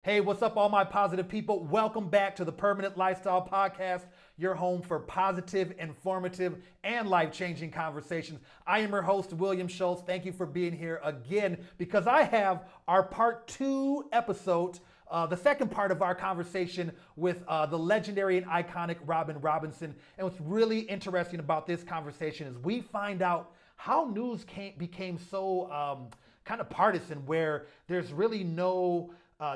Hey, what's up, all my positive people? Welcome back to the Permanent Lifestyle Podcast, your home for positive, informative, and life-changing conversations. I am your host, William Schultz. Thank you for being here again because I have our part 2 episode, the second part of our conversation with the legendary and iconic Robyne Robinson. And what's really interesting about this conversation is we find out how news became so kind of partisan, where there's really no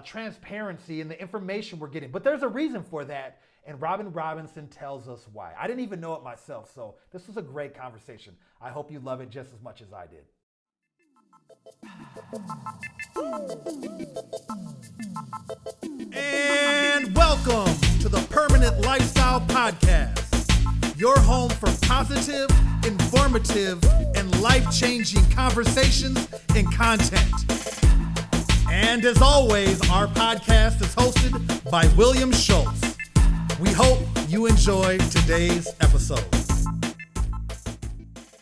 transparency in the information we're getting. But there's a reason for that, and Robyne Robinson tells us why. I didn't even know it myself, so this was a great conversation. I hope you love it just as much as I did. And welcome to the Permanent Lifestyle Podcast, your home for positive, informative, and life-changing conversations and content. And as always, our podcast is hosted by William Schultz. We hope you enjoy today's episode.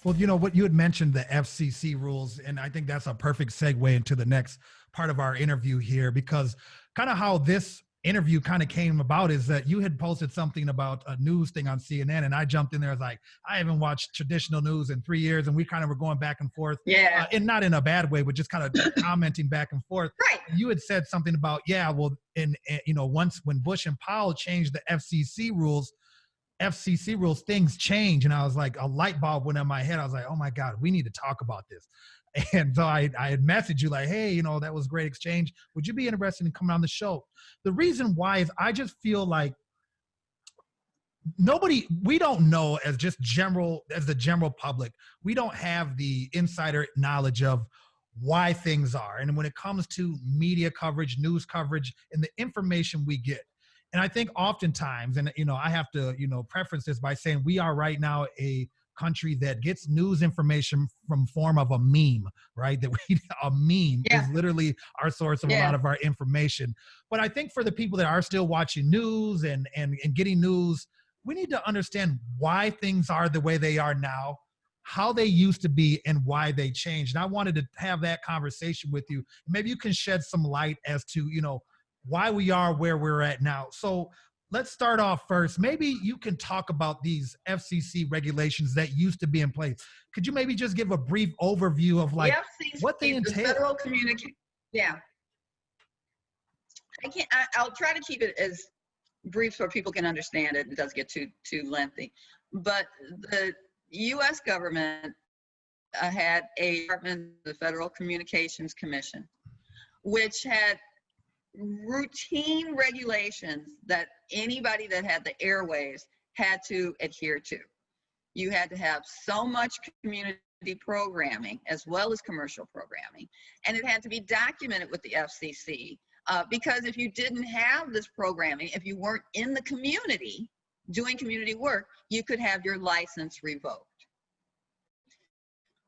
Well, you know what, you had mentioned the FCC rules, and I think that's a perfect segue into the next part of our interview here, because kind of how this interview kind of came about is that you had posted something about a news thing on CNN, and I jumped in there. I was like, I haven't watched traditional news in 3 years, and we kind of were going back and forth. Yeah. And not in a bad way, but just kind of commenting back and forth. Right. And you had said something about, once when Bush and Powell changed the FCC rules, things change. And I was like, a light bulb went in my head. I was like, oh my God, we need to talk about this. And so I had messaged you like, hey, that was a great exchange. Would you be interested in coming on the show? The reason why is I just feel like we don't know as the general public, we don't have the insider knowledge of why things are. And when it comes to media coverage, news coverage, and the information we get. And I think oftentimes, and I have to, preference this by saying we are right now a country that gets news information from form of a meme, right? A meme is literally our source of a lot of our information. But I think for the people that are still watching news and getting news, we need to understand why things are the way they are now, how they used to be, and why they changed. And I wanted to have that conversation with you. Maybe you can shed some light as to, why we are where we're at now. So let's start off first. Maybe you can talk about these FCC regulations that used to be in place. Could you maybe just give a brief overview of what they entail? The federal communication. Yeah. I'll try to keep it as brief so people can understand it. It does get too lengthy. But the U.S. government had a department, the Federal Communications Commission, which had routine regulations that anybody that had the airwaves had to adhere to. You had to have so much community programming as well as commercial programming, and it had to be documented with the FCC because if you didn't have this programming, if you weren't in the community doing community work, you could have your license revoked.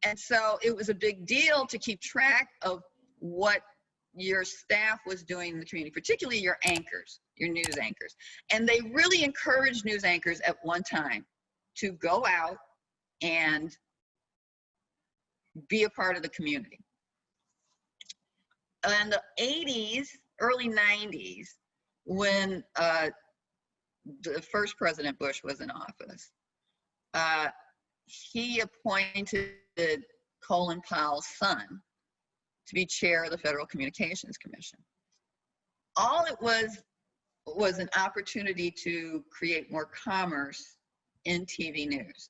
And so it was a big deal to keep track of what your staff was doing in the community, particularly your anchors, your news anchors. And they really encouraged news anchors at one time to go out and be a part of the community. In the 80s, early 90s, when the first President Bush was in office, he appointed Colin Powell's son to be chair of the Federal Communications Commission. All it was an opportunity to create more commerce in TV news.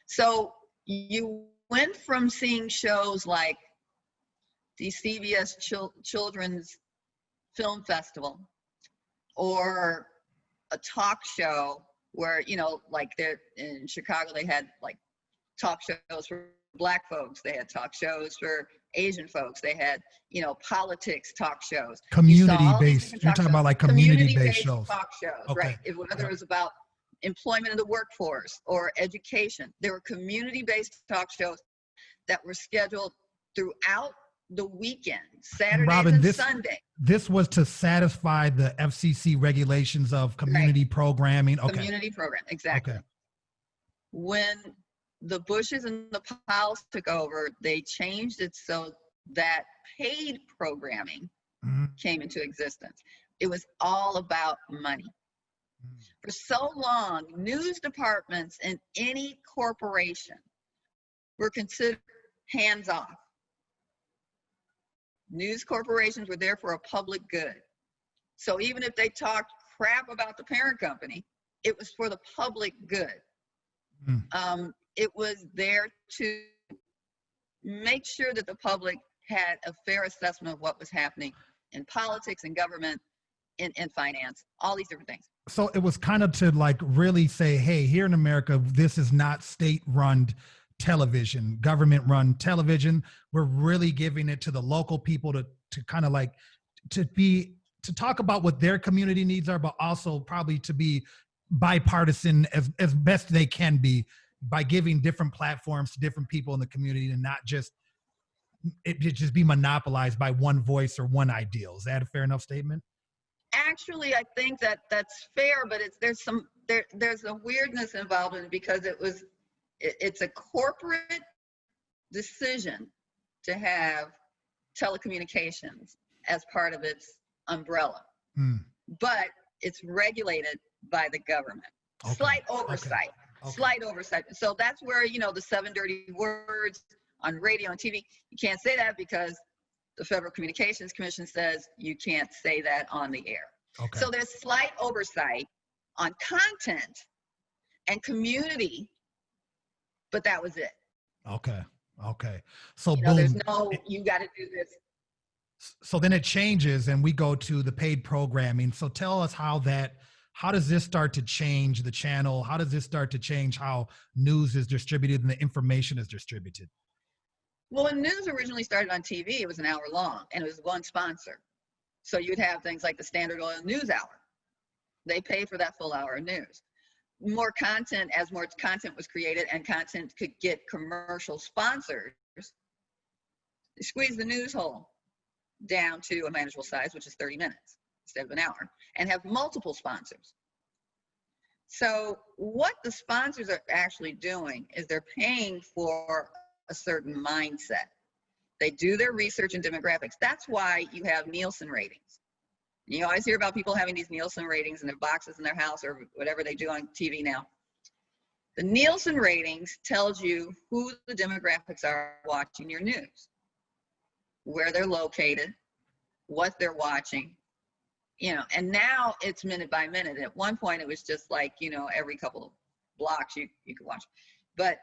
So you went from seeing shows like the CBS Children's Film Festival or a talk show where, like in Chicago, they had like talk shows for Black folks, they had talk shows for Asian folks, they had politics talk shows, community-based. You're talking about like community-based shows, talk shows, okay. Right? Whether it was about employment in the workforce or education, there were community-based talk shows that were scheduled throughout the weekend, Saturdays and Sunday. This was to satisfy the FCC regulations of community programming. Okay. Community program, exactly. Okay. When the Bushes and the Powells took over, they changed it so that paid programming came into existence. It was all about money. For so long, news departments in any corporation were considered hands-off. News corporations were there for a public good. So even if they talked crap about the parent company, it was for the public good. It was there to make sure that the public had a fair assessment of what was happening in politics and government, in finance, all these different things. So it was kind of to like really say, hey, here in America, this is not state-run television, government-run television. We're really giving it to the local people to kind of like to talk about what their community needs are, but also probably to be bipartisan as best they can be by giving different platforms to different people in the community and not just it just be monopolized by one voice or one ideal. Is that a fair enough statement? Actually, I think that that's fair, but there's a weirdness involved in it because it's a corporate decision to have telecommunications as part of its umbrella, but it's regulated by the government. Okay. Slight oversight. So that's where, the 7 dirty words on radio and TV, you can't say that because the Federal Communications Commission says you can't say that on the air. Okay. So there's slight oversight on content and community, but that was it. Okay. So boom. There's no, you got to do this. So then it changes and we go to the paid programming. So tell us how does this start to change the channel? How does this start to change how news is distributed and the information is distributed? Well, when news originally started on TV, it was an hour long and it was one sponsor. So you'd have things like the Standard Oil News Hour. They pay for that full hour of news. More content, as more content was created and content could get commercial sponsors, they squeeze the news hole down to a manageable size, which is 30 minutes instead of an hour, and have multiple sponsors. So what the sponsors are actually doing is they're paying for a certain mindset. They do their research and demographics. That's why you have Nielsen ratings. You always hear about people having these Nielsen ratings in their boxes in their house or whatever they do on TV now. The Nielsen ratings tells you who the demographics are watching your news, where they're located, what they're watching, and now it's minute by minute. At one point it was just like, every couple of blocks you could watch, but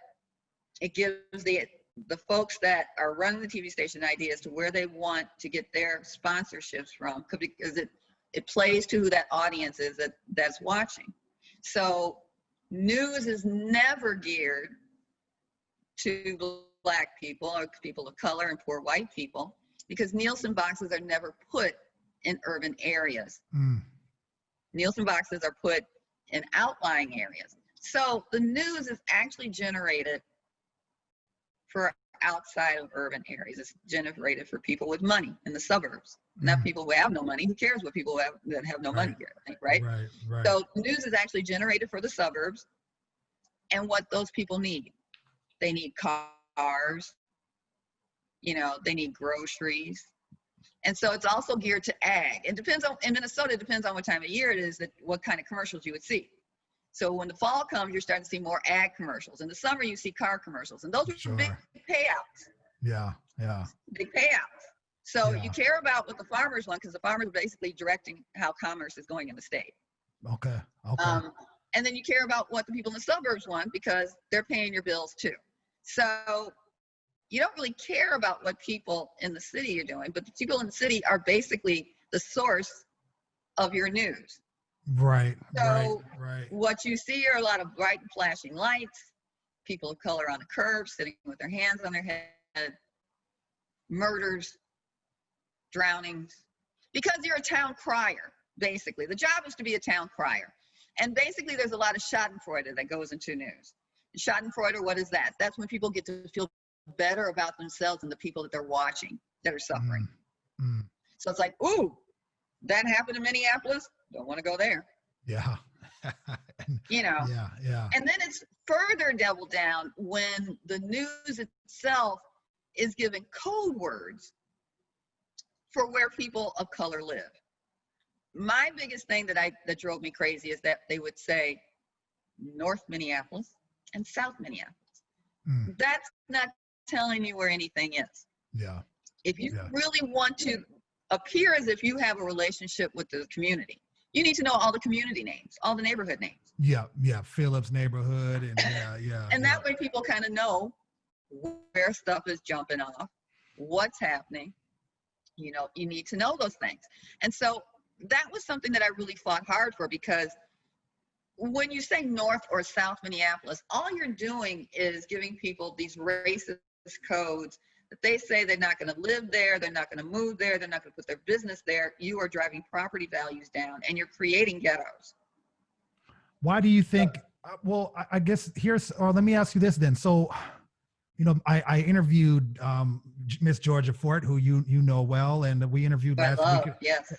it gives the folks that are running the TV station ideas to where they want to get their sponsorships from, because it plays to who that audience is that's watching. So news is never geared to Black people or people of color and poor white people, because Nielsen boxes are never put in urban areas. Nielsen boxes are put in outlying areas. So the news is actually generated for outside of urban areas. It's generated for people with money in the suburbs, not people who have no money. Who cares what people that have no money here, right? Right. So news is actually generated for the suburbs and what those people need. They need cars, they need groceries. And so it's also geared to ag. It depends on, in Minnesota, it depends on what time of year it is, what kind of commercials you would see. So when the fall comes, you're starting to see more ag commercials. In the summer, you see car commercials, and those are big payouts. Yeah. Big payouts. So you care about what the farmers want, because the farmers are basically directing how commerce is going in the state. Okay. And then you care about what the people in the suburbs want, because they're paying your bills too. So you don't really care about what people in the city are doing, but the people in the city are basically the source of your news. Right. What you see are a lot of bright and flashing lights, people of color on the curb sitting with their hands on their head, murders, drownings, because you're a town crier, basically. The job is to be a town crier. And basically there's a lot of schadenfreude that goes into news. Schadenfreude, what is that? That's when people get to feel better about themselves and the people that they're watching that are suffering. So it's like, ooh, that happened in Minneapolis. Don't want to go there. Yeah. Yeah. And then it's further doubled down when the news itself is given code words for where people of color live. My biggest thing that drove me crazy is that they would say North Minneapolis and South Minneapolis. That's not telling you where anything is. Yeah. If you really want to appear as if you have a relationship with the community, you need to know all the community names, all the neighborhood names. Yeah. Phillips neighborhood, and and that way people kind of know where stuff is jumping off, what's happening. You need to know those things. And so that was something that I really fought hard for, because when you say North or South Minneapolis, all you're doing is giving people these racist codes that they say they're not going to live there, they're not going to move there, they're not going to put their business there. You are driving property values down, and you're creating ghettos. Why do you think, well, I guess let me ask you this then. So, I interviewed Miss Georgia Fort, who you know well, and we interviewed last week.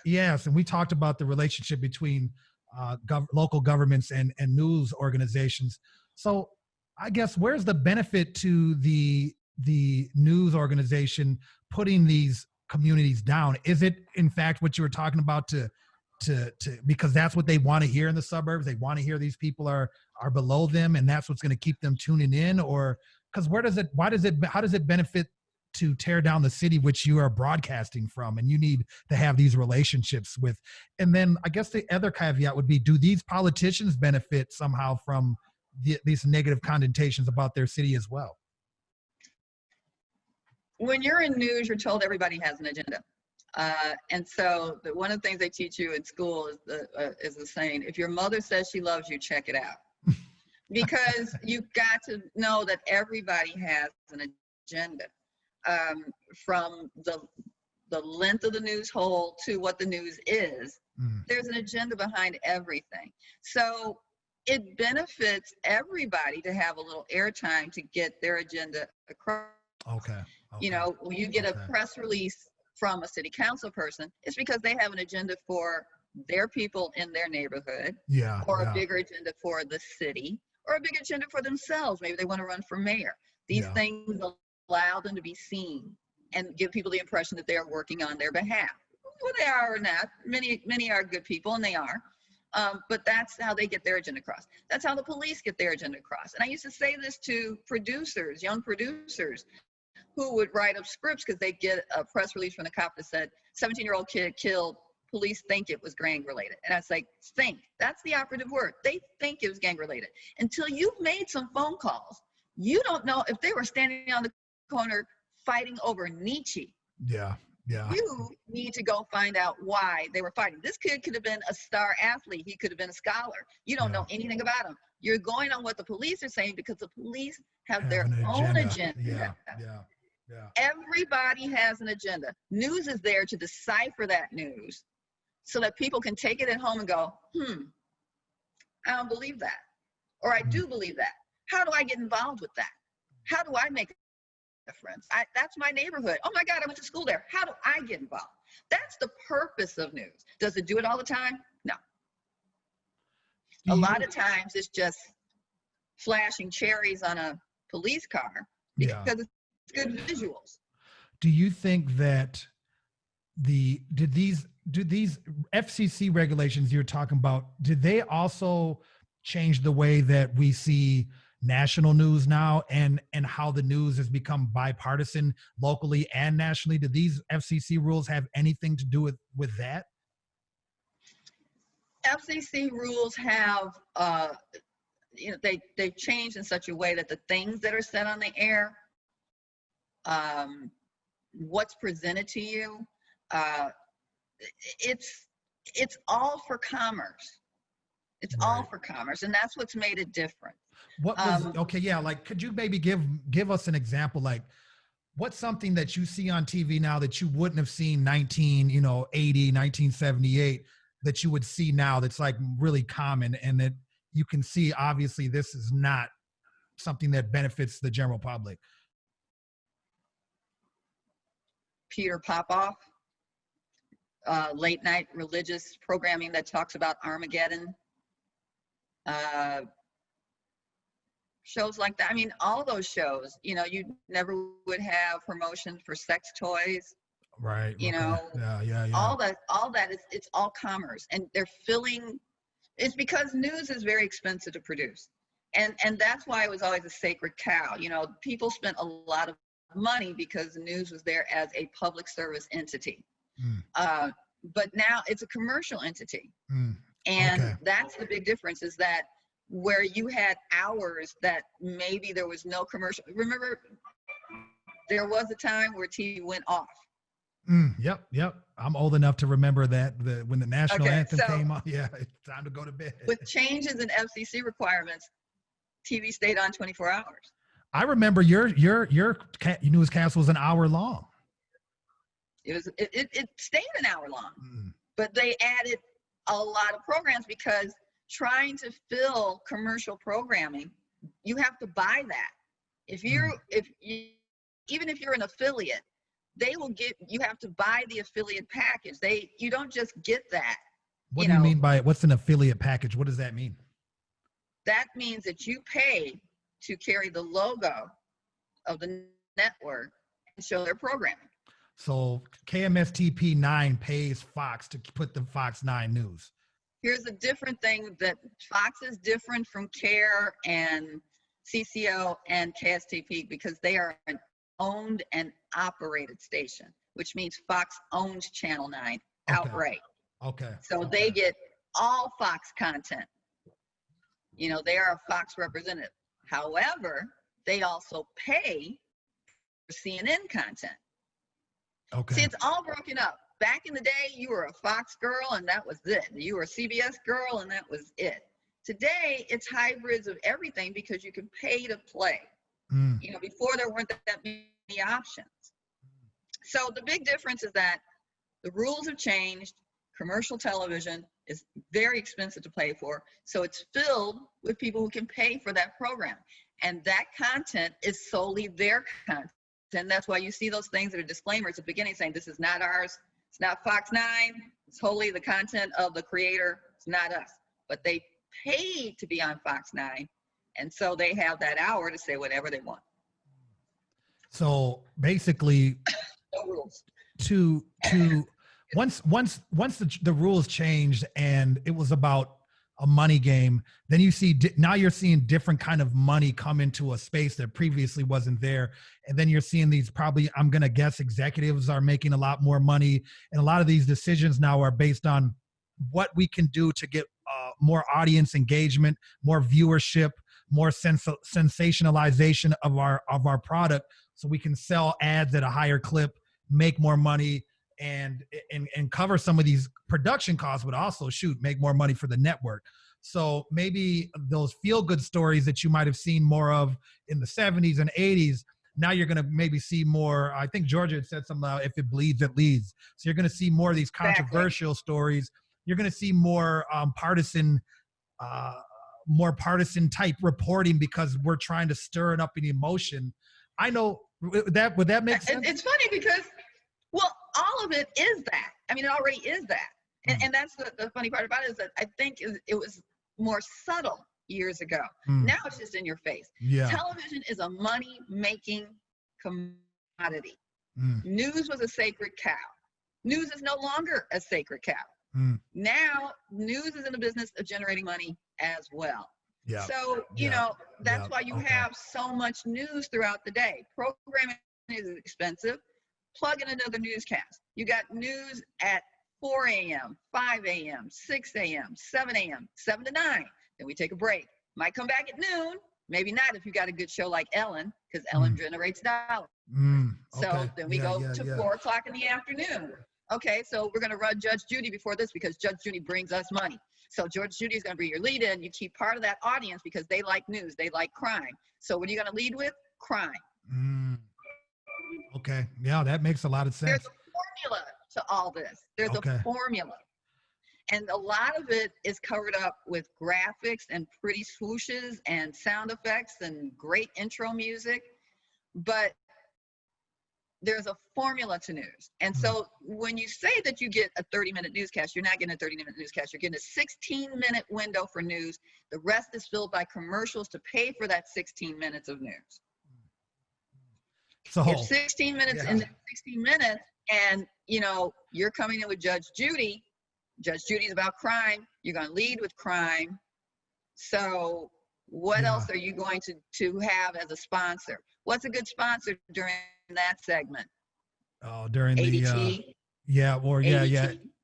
Yes, and we talked about the relationship between local governments and news organizations. So I guess where's the benefit to the news organization putting these communities down? Is it in fact what you were talking about to because that's what they want to hear in the suburbs? They want to hear these people are below them, and that's what's going to keep them tuning in? Or because how does it benefit to tear down the city which you are broadcasting from, and you need to have these relationships with? And then I guess the other caveat would be, do these politicians benefit somehow from these negative connotations about their city as well? When you're in news, you're told everybody has an agenda. And so one of the things they teach you in school is the saying, if your mother says she loves you, check it out. Because you've got to know that everybody has an agenda. From the length of the news hole to what the news is, there's an agenda behind everything. So it benefits everybody to have a little airtime to get their agenda across. Okay. When you get a press release from a city council person, it's because they have an agenda for their people in their neighborhood, or a bigger agenda for the city, or a big agenda for themselves. Maybe they want to run for mayor. These things allow them to be seen and give people the impression that they are working on their behalf. Well, they are or not. Many are good people, and they are. But that's how they get their agenda across. That's how the police get their agenda across. And I used to say this to producers, young producers, who would write up scripts because they'd get a press release from the cop that said, 17-year-old kid killed, police think it was gang related. And I was like, think, that's the operative word. They think it was gang related. Until you've made some phone calls, you don't know if they were standing on the corner fighting over Nietzsche. You need to go find out why they were fighting. This kid could have been a star athlete. He could have been a scholar. You don't know anything about him. You're going on what the police are saying because the police have their own agenda. Everybody has an agenda. News is there to decipher that news so that people can take it at home and go, I don't believe that. Or I do believe that. How do I get involved with that? How do I make a difference? That's my neighborhood. Oh my God, I went to school there. How do I get involved? That's the purpose of news. Does it do it all the time? No. A lot of times it's just flashing cherries on a police car because it's good visuals. Do you think that do these FCC regulations you're talking about, did they also change the way that we see national news now, and how the news has become bipartisan locally and nationally? Do these FCC rules have anything to do with that? FCC rules have, they've changed in such a way that the things that are said on the air, what's presented to you, it's all for commerce. It's all for commerce, and that's what's made it different. What was like, could you maybe give us an example? Like, what's something that you see on TV now that you wouldn't have seen 1978 that you would see now that's like really common, and that you can see obviously this is not something that benefits the general public? Peter Popoff, late night religious programming that talks about Armageddon. Shows like that. I mean, all those shows, you never would have promotion for sex toys Right. You Okay. know, Yeah. all that is, it's all commerce, and they're filling. It's because news is very expensive to produce, and that's why it was always a sacred cow. You know, people spent a lot of money because the news was there as a public service entity. Mm, But now it's a commercial entity. mm. And Okay. that's the big difference, is that where you had hours that maybe there was no commercial. Remember, there was a time where TV went off. Yep. I'm old enough to remember that when the national Okay, anthem so came on, yeah, it's time to go to bed. with changes in FCC requirements, TV stayed on 24 hours. I remember your newscast was an hour long. It stayed an hour long, Mm, but they added a lot of programs because trying to fill commercial programming, you have to buy that. Even if you're an affiliate, they will you have to buy the affiliate package. You don't just get that. What do you mean by what's an affiliate package? What does that mean? That means that you pay to carry the logo of the network and show their programming. So KMSTP 9 pays Fox to put the Fox 9 news. Here's a different thing, that Fox is different from CARE and CCO and KSTP because they are an owned and operated station, which means Fox owns Channel 9 outright. Okay. So they get all Fox content. You know, they are a Fox representative. However, they also pay for CNN content. Okay. See, it's all broken up. Back in the day, you were a Fox girl and that was it. You were a CBS girl and that was it. Today, it's hybrids of everything because you can pay to play. You know, before there weren't that many options. So the big difference is that the rules have changed. Commercial television is very expensive to pay for. So it's filled with people who can pay for that program. And that content is solely their content. And that's why you see those things that are disclaimers at the beginning saying, this is not ours. It's not Fox 9. It's wholly the content of the creator. It's not us. But they paid to be on Fox 9. And so they have that hour to say whatever they want. So basically, No rules. Once the rules changed and it was about a money game, then now you're seeing different kind of money come into a space that previously wasn't there. And then you're seeing these, probably, I'm going to guess, executives are making a lot more money. And a lot of these decisions now are based on what we can do to get more audience engagement, more viewership, more sensationalization of our product, so we can sell ads at a higher clip, make more money, and cover some of these production costs, but also make more money for the network. So maybe those feel-good stories that you might have seen more of in the 70s and 80s, now you're going to maybe see more. I think Georgia had said something about if it bleeds, it leads. So you're going to see more of these controversial stories. You're going to see more partisan type reporting because we're trying to stir it up in emotion. I know that, would that make sense? It's funny because, well, all of it is that. I mean, it already is that. And that's the funny part about it, is that I think it was more subtle years ago. Now it's just in your face. Yeah. Television is a money-making commodity. News was a sacred cow. News is no longer a sacred cow. Now, news is in the business of generating money as well. Yeah. So, you know, that's why you have so much news throughout the day. Programming is expensive. Plug in another newscast. You got news at 4 a.m., 5 a.m., 6 a.m., 7 a.m., 7 to 9. Then we take a break. Might come back at noon. Maybe not if you got a good show like Ellen, because Ellen generates dollars. So then we go to 4 o'clock in the afternoon. Okay, so we're going to run Judge Judy before this because Judge Judy brings us money. So Judge Judy is going to be your lead in. You keep part of that audience because they like news. They like crime. So what are you going to lead with? Crime. Okay. Yeah, that makes a lot of sense. There's a formula to all this. There's a formula. And a lot of it is covered up with graphics and pretty swooshes and sound effects and great intro music. But there's a formula to news. And so when you say that you get a 30-minute newscast, you're not getting a 30-minute newscast. You're getting a 16-minute window for news. The rest is filled by commercials to pay for that 16 minutes of news. So if 16 minutes in 16 minutes, And, you know, you're coming in with Judge Judy. Judge Judy's about crime. You're going to lead with crime. So what else are you going to have as a sponsor? What's a good sponsor during that segment? Oh, during ADT?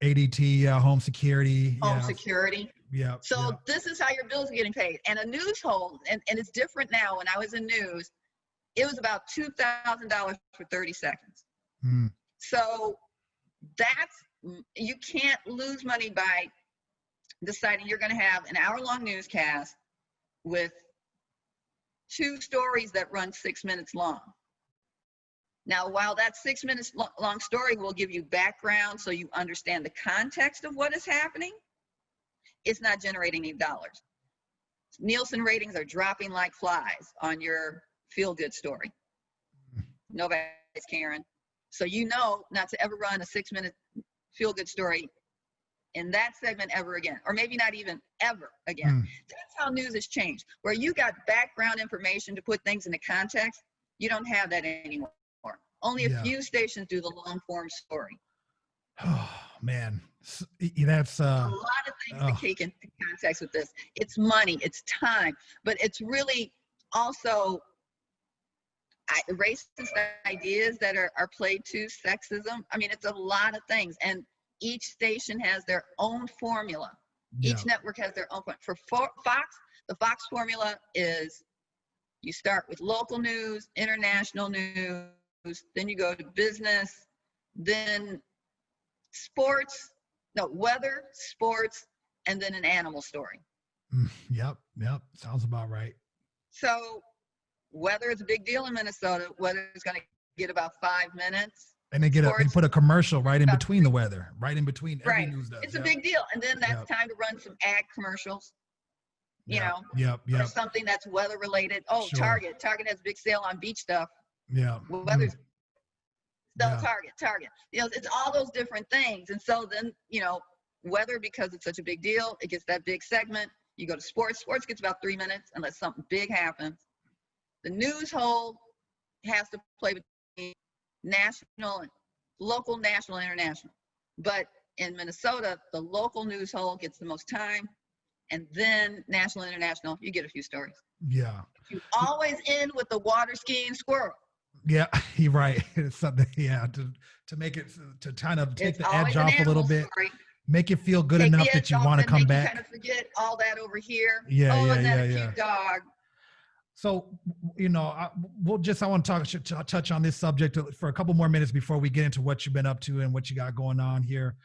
ADT, home security. Home security. Yeah. So this is how your bills are getting paid. And a news hold, and it's different now. When I was in news, it was about $2,000 for 30 seconds. So you can't lose money by deciding you're going to have an hour-long newscast with 2 stories that run 6 minutes long. Now, while that 6 minutes long story will give you background so you understand the context of what is happening, it's not generating any dollars. Nielsen ratings are dropping like flies on your feel-good story. Nobody's caring. So you know not to ever run a 6-minute feel-good story in that segment ever again, or maybe not even ever again. That's how news has changed. Where you got background information to put things into context, you don't have that anymore. Only a few stations do the long-form story. Oh, man. That's a lot of things to take into context with this. It's money, it's time, but it's really also racist ideas that are played to, sexism. I mean, it's a lot of things. And each station has their own formula. Each network has their own. For Fox, the Fox formula is you start with local news, international news, then you go to business, then weather, sports, and then an animal story. Yep. Sounds about right. So weather is a big deal in Minnesota. Weather is going to get about 5 minutes. And they put a commercial right in between the weather, right in between every news does. It's a big deal. And then that's time to run some ag commercials, you know, or something that's weather related. Oh, sure. Target has a big sale on beach stuff. Yeah. Weather's Target. You know, it's all those different things. And so then, you know, weather, because it's such a big deal, it gets that big segment. You go to sports. Sports gets about 3 minutes unless something big happens. The news hold has to play between local, national, international. But in Minnesota, the local news hold gets the most time, and then national, international, you get a few stories. Yeah. You always end with the water skiing squirrel. Yeah, you're right. It's something, to make it, to kind of take the edge off a little bit, make it feel good enough that you want to come back. You kind of forget all that over here. Cute dog. So, you know, I want to touch on this subject for a couple more minutes before we get into what you've been up to and what you got going on here.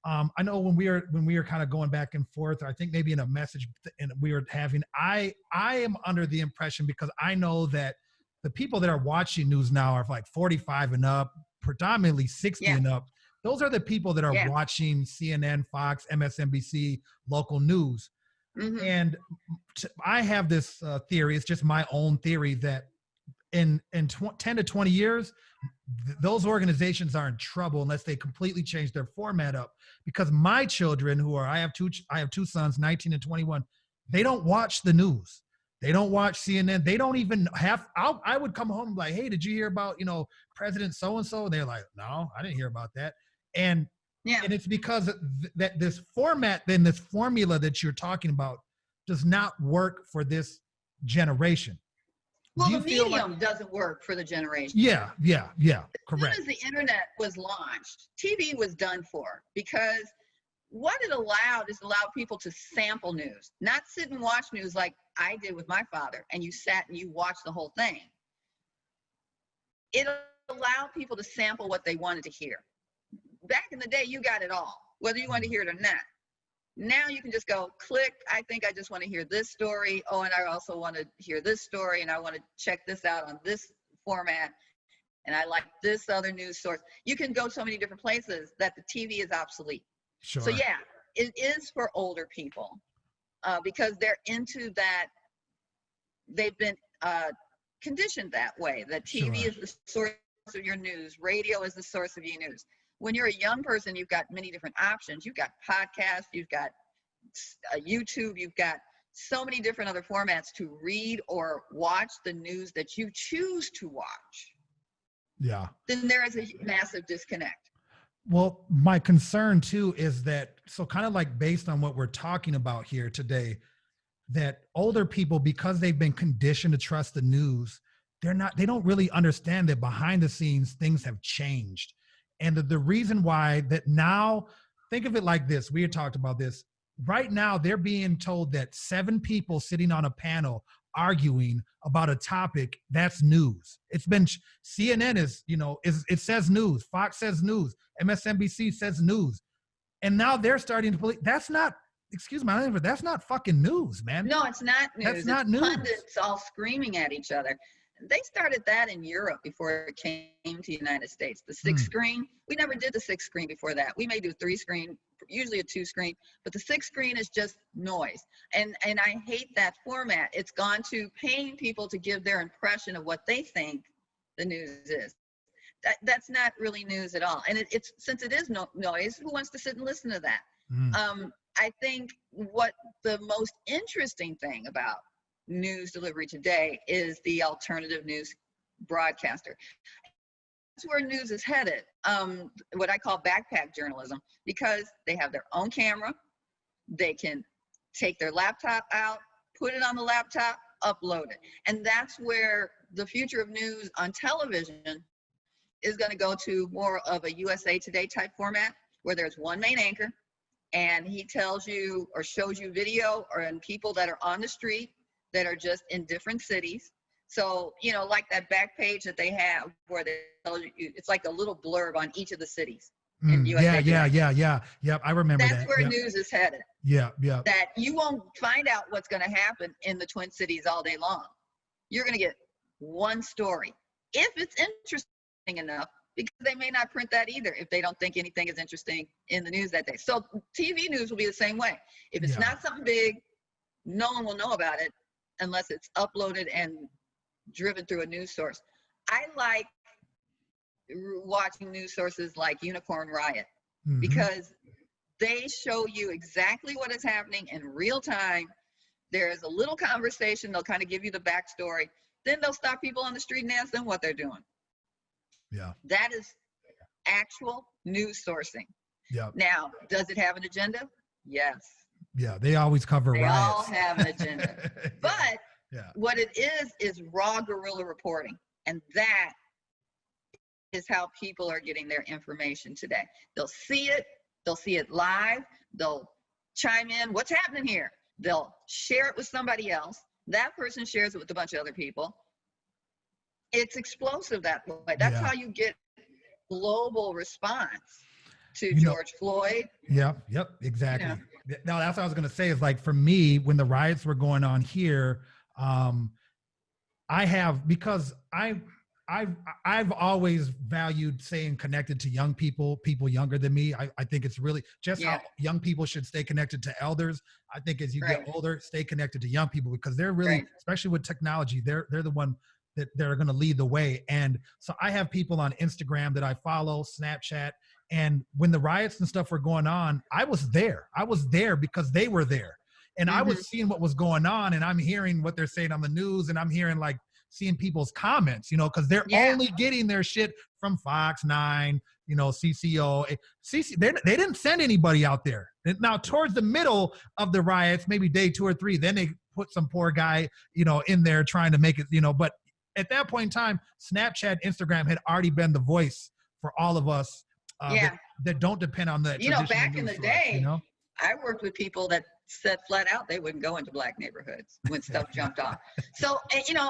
I know when we were kind of going back and forth, I think maybe in a message and we were having, I am under the impression, because I know that the people that are watching news now are like 45 and up, predominantly 60 and up. Those are the people that are watching CNN, Fox, MSNBC, local news. And I have this theory, it's just my own theory, that in 10 to 20 years, those organizations are in trouble unless they completely change their format up. Because my children, I have two sons, 19 and 21, they don't watch the news. They don't watch CNN. They don't even I would come home like, hey, did you hear about, President so-and-so? And they're like, no, I didn't hear about that. And it's because that this format, then this formula that you're talking about does not work for this generation. Well, the medium doesn't work for the generation. Yeah, correct. As soon as the internet was launched, TV was done for, because what it allowed people to sample news, not sit and watch news like I did with my father, and you sat and you watched the whole thing. It allowed people to sample what they wanted to hear. Back in the day, you got it all, whether you wanted to hear it or not. Now you can just go click. I think I just want to hear this story. Oh, and I also want to hear this story, and I want to check this out on this format, and I like this other news source. You can go so many different places that the TV is obsolete. Sure. So yeah, it is for older people because they're into that. They've been conditioned that way. That TV is the source of your news. Radio is the source of your news. When you're a young person, you've got many different options. You've got podcasts, you've got YouTube, you've got so many different other formats to read or watch the news that you choose to watch. Yeah. then there is a massive disconnect. Well, my concern too is that, so kind of like based on what we're talking about here today, that older people, because they've been conditioned to trust the news, they don't really understand that behind the scenes things have changed. And the reason why that now, think of it like this, we had talked about this. Right now, they're being told that 7 people sitting on a panel arguing about a topic that's news. It's been CNN it says news, Fox says news, MSNBC says news. And now they're starting to believe that's not, excuse my language, that's not fucking news, man. No, it's not news. That's not it's news. Pundits all screaming at each other. They started that in Europe before it came to the United States. The 6 screen, we never did the 6 screen before that. We may do 3 screen, usually a 2 screen, but the 6 screen is just noise. And I hate that format. It's gone to paying people to give their impression of what they think the news is. That's not really news at all. And it's since it is noise, who wants to sit and listen to that? I think what the most interesting thing about news delivery today is the alternative news broadcaster. That's where news is headed, what I call backpack journalism, because they have their own camera. They can take their laptop out, put it on the laptop, upload it. And that's where the future of news on television is going to go to more of a USA Today type format, where there's one main anchor and he tells you or shows you video or in people that are on the street that are just in different cities. So, like that back page that they have where they tell you, it's like a little blurb on each of the cities. In USA Yeah. Yep, I remember that. That's where news is headed. Yeah. That you won't find out what's going to happen in the Twin Cities all day long. You're going to get one story, if it's interesting enough, because they may not print that either if they don't think anything is interesting in the news that day. So TV news will be the same way. If it's not something big, no one will know about it unless it's uploaded and driven through a news source. I like watching news sources like Unicorn Riot because they show you exactly what is happening in real time. There's a little conversation. They'll kind of give you the backstory. Then they'll stop people on the street and ask them what they're doing. Yeah. That is actual news sourcing. Yeah. Now, does it have an agenda? Yes. Yeah, they always cover they riots. All have an agenda. But what it is raw guerrilla reporting. And that is how people are getting their information today. They'll see it live, they'll chime in, what's happening here? They'll share it with somebody else. That person shares it with a bunch of other people. It's explosive that way. That's how you get global response to George Floyd. Yep, exactly. Now, that's what I was going to say is, like, for me, when the riots were going on here, I've always valued staying connected to young people younger than me. I think it's really just how young people should stay connected to elders. I think as you get older, stay connected to young people, because they're really, especially with technology, they're the one that they're going to lead the way. And so I have people on Instagram that I follow, Snapchat. And when the riots and stuff were going on, I was there because they were there. And I was seeing what was going on, and I'm hearing what they're saying on the news, and I'm hearing, like, seeing people's comments, because they're only getting their shit from Fox 9, CCO. They didn't send anybody out there. Now, towards the middle of the riots, maybe day 2 or 3, then they put some poor guy, in there trying to make it, but at that point in time, Snapchat, Instagram had already been the voice for all of us that don't depend on that. Back in the day, I worked with people that said flat out they wouldn't go into black neighborhoods when stuff jumped off. So,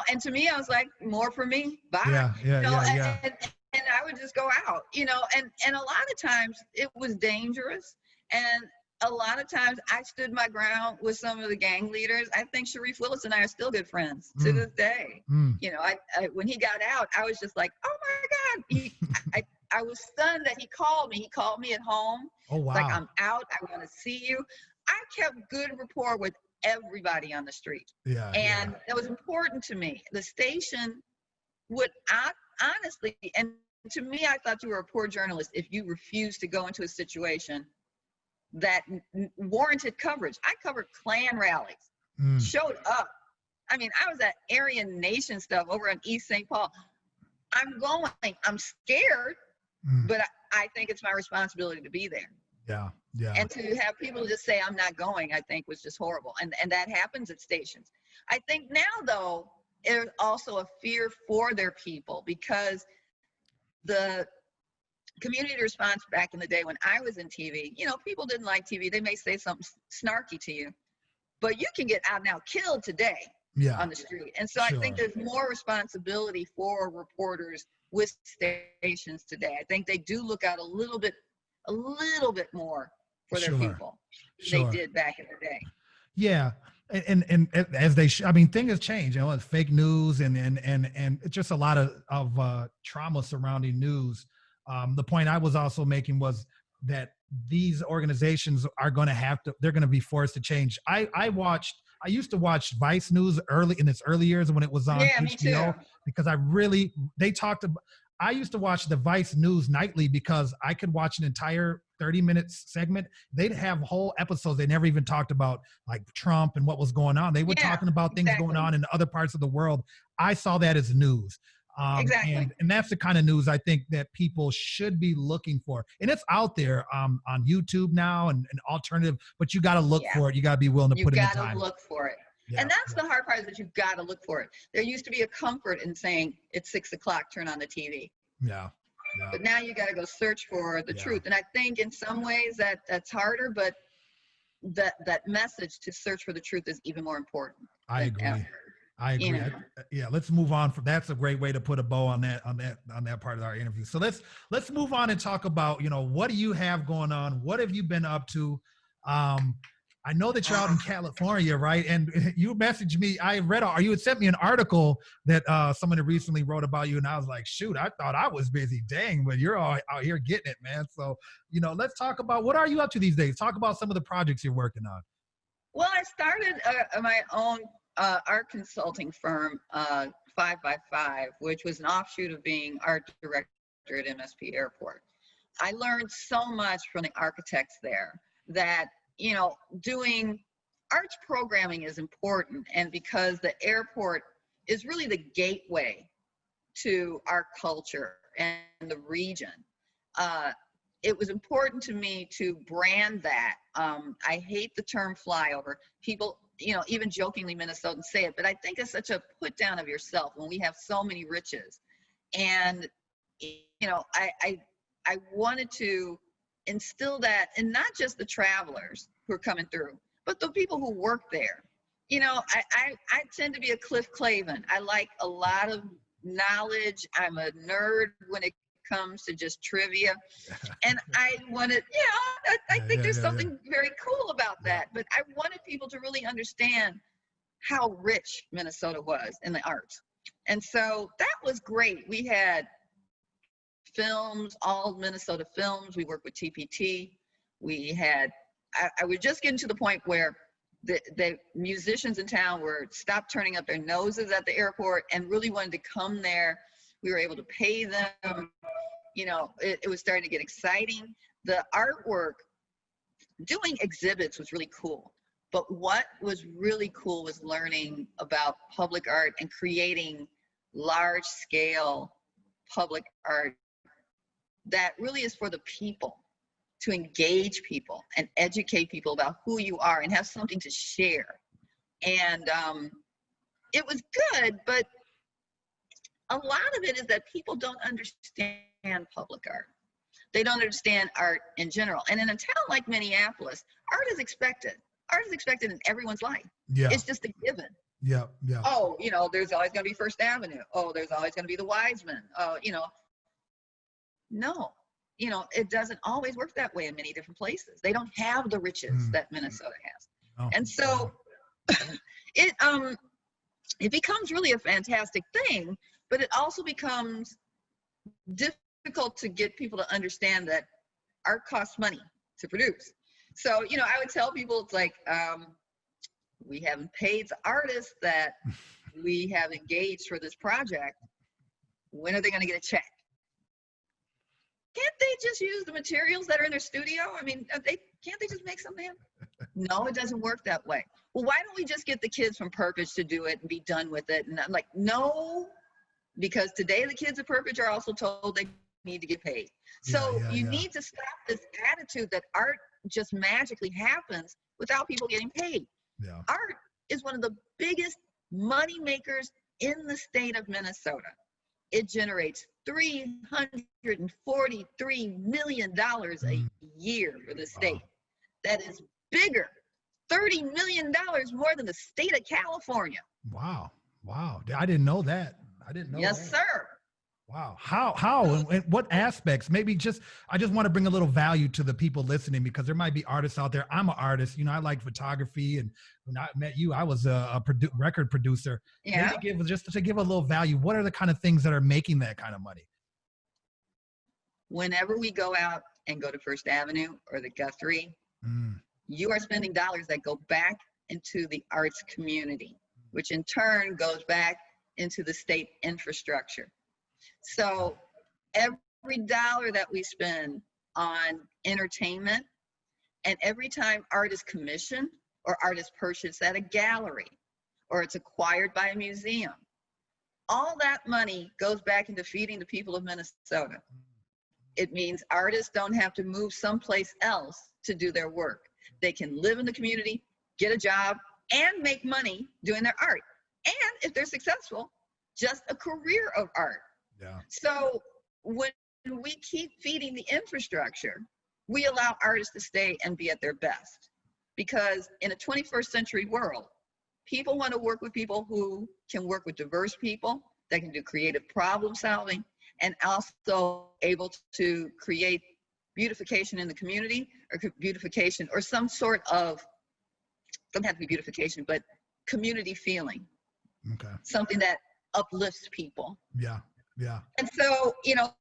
and to me, I was like, more for me, bye. And I would just go out, and a lot of times it was dangerous. And a lot of times I stood my ground with some of the gang leaders. I think Sharif Willis and I are still good friends to this day. When he got out, I was just like, oh my God. I was stunned that he called me. He called me at home. Oh, wow. Like, I'm out. I want to see you. I kept good rapport with everybody on the street. And it was important to me. The station would honestly, and to me, I thought you were a poor journalist if you refused to go into a situation that warranted coverage. I covered Klan rallies, showed up. I mean, I was at Aryan Nation stuff over on East St. Paul. I'm going. I'm scared, Mm. but I think it's my responsibility to be there. Yeah. Yeah. And to have people just say I'm not going, I think was just horrible. And that happens at stations. I think now though, there's also a fear for their people, because the community response back in the day when I was in TV, people didn't like TV. They may say something snarky to you, but you can get out now killed today Yeah. on the street. And so I Sure. think there's more responsibility for reporters with stations today. I think they do look out a little bit more for their Sure. people than Sure. they did back in the day. Yeah. And as they, I mean, things have changed, it's fake news and it's just a lot of trauma surrounding news. The point I was also making was that these organizations are going to they're going to be forced to change. I used to watch Vice News in its early years when it was on Yeah, me HBO, too. because they talked about, I used to watch the Vice News nightly because I could watch an entire 30 minutes segment. They'd have whole episodes. They never even talked about like Trump and what was going on. They were talking about things going on in other parts of the world. I saw that as news. Exactly. And that's the kind of news I think that people should be looking for. And it's out there on YouTube now and alternative, but you got to look for it. You got to be willing to put in the time. You got to look for it. Yeah, and that's the hard part, is that you've got to look for it. There used to be a comfort in saying it's 6 o'clock, turn on the TV. Yeah. But now you got to go search for the truth. And I think in some ways that's harder, but that message to search for the truth is even more important. I agree. Yeah, let's move on from that's a great way to put a bow on that part of our interview. So let's move on and talk about, what do you have going on? What have you been up to? I know that you're out in California, right? And you messaged me. You had sent me an article that someone recently wrote about you, and I was like, shoot, I thought I was busy. Dang, but you're all out here getting it, man. So, let's talk about, what are you up to these days? Talk about some of the projects you're working on. Well, I started my own art consulting firm, 5x5, which was an offshoot of being art director at MSP Airport. I learned so much from the architects there that doing arts programming is important, and because the airport is really the gateway to our culture and the region, it was important to me to brand that. I hate the term flyover. People, even jokingly Minnesotans say it, but I think it's such a put down of yourself when we have so many riches. And, I wanted to instill that in not just the travelers who are coming through, but the people who work there. I tend to be a Cliff Clavin. I like a lot of knowledge. I'm a nerd when it comes to just trivia. And I wanted, I think there's something very cool about that. But I wanted people to really understand how rich Minnesota was in the arts. And so that was great. We had films, all Minnesota films. We worked with TPT. We had, I was just getting to the point where the musicians in town were stopped turning up their noses at the airport and really wanted to come there. We were able to pay them. It was starting to get exciting. The artwork, doing exhibits was really cool. But what was really cool was learning about public art and creating large scale public art that really is for the people, to engage people and educate people about who you are and have something to share. And it was good, but a lot of it is that people don't understand public art. They don't understand art in general. And in a town like Minneapolis, art is expected. Art is expected in everyone's life. Yeah. It's just a given. Yeah. Oh, there's always going to be First Avenue. Oh, there's always going to be the Wiseman. No, it doesn't always work that way in many different places. They don't have the riches that Minnesota has. Oh. And so it becomes really a fantastic thing, but it also becomes difficult to get people to understand that art costs money to produce. So, I would tell people, it's like, we haven't paid the artists that we have engaged for this project. When are they going to get a check? Can't they just use the materials that are in their studio? I mean, can't they just make something? No, it doesn't work that way. Well, why don't we just get the kids from Purpose to do it and be done with it? And I'm like, no, because today the kids at Purpose are also told they need to get paid. So you need to stop this attitude that art just magically happens without people getting paid. Yeah. Art is one of the biggest money makers in the state of Minnesota. It generates $343 million a year for the state. Wow. That is bigger, $30 million more than the state of California. Wow. Wow. I didn't know that. I didn't know Yes, that. sir. Wow. How and what aspects? Maybe I just want to bring a little value to the people listening, because there might be artists out there. I'm an artist. You know, I like photography, and when I met you, I was a record producer. Yeah. Maybe to give a little value. What are the kind of things that are making that kind of money? Whenever we go out and go to First Avenue or the Guthrie, you are spending dollars that go back into the arts community, which in turn goes back into the state infrastructure. So every dollar that we spend on entertainment, and every time art is commissioned or art is purchased at a gallery or it's acquired by a museum, all that money goes back into feeding the people of Minnesota. It means artists don't have to move someplace else to do their work. They can live in the community, get a job, and make money doing their art. And if they're successful, just a career of art. Yeah. So when we keep feeding the infrastructure, we allow artists to stay and be at their best. Because in a 21st century world, people want to work with people who can work with diverse people, that can do creative problem solving, and also able to create beautification in the community, or beautification, or some sort of, doesn't have to be beautification, but community feeling. Okay. Something that uplifts people. Yeah. Yeah. And so, you know,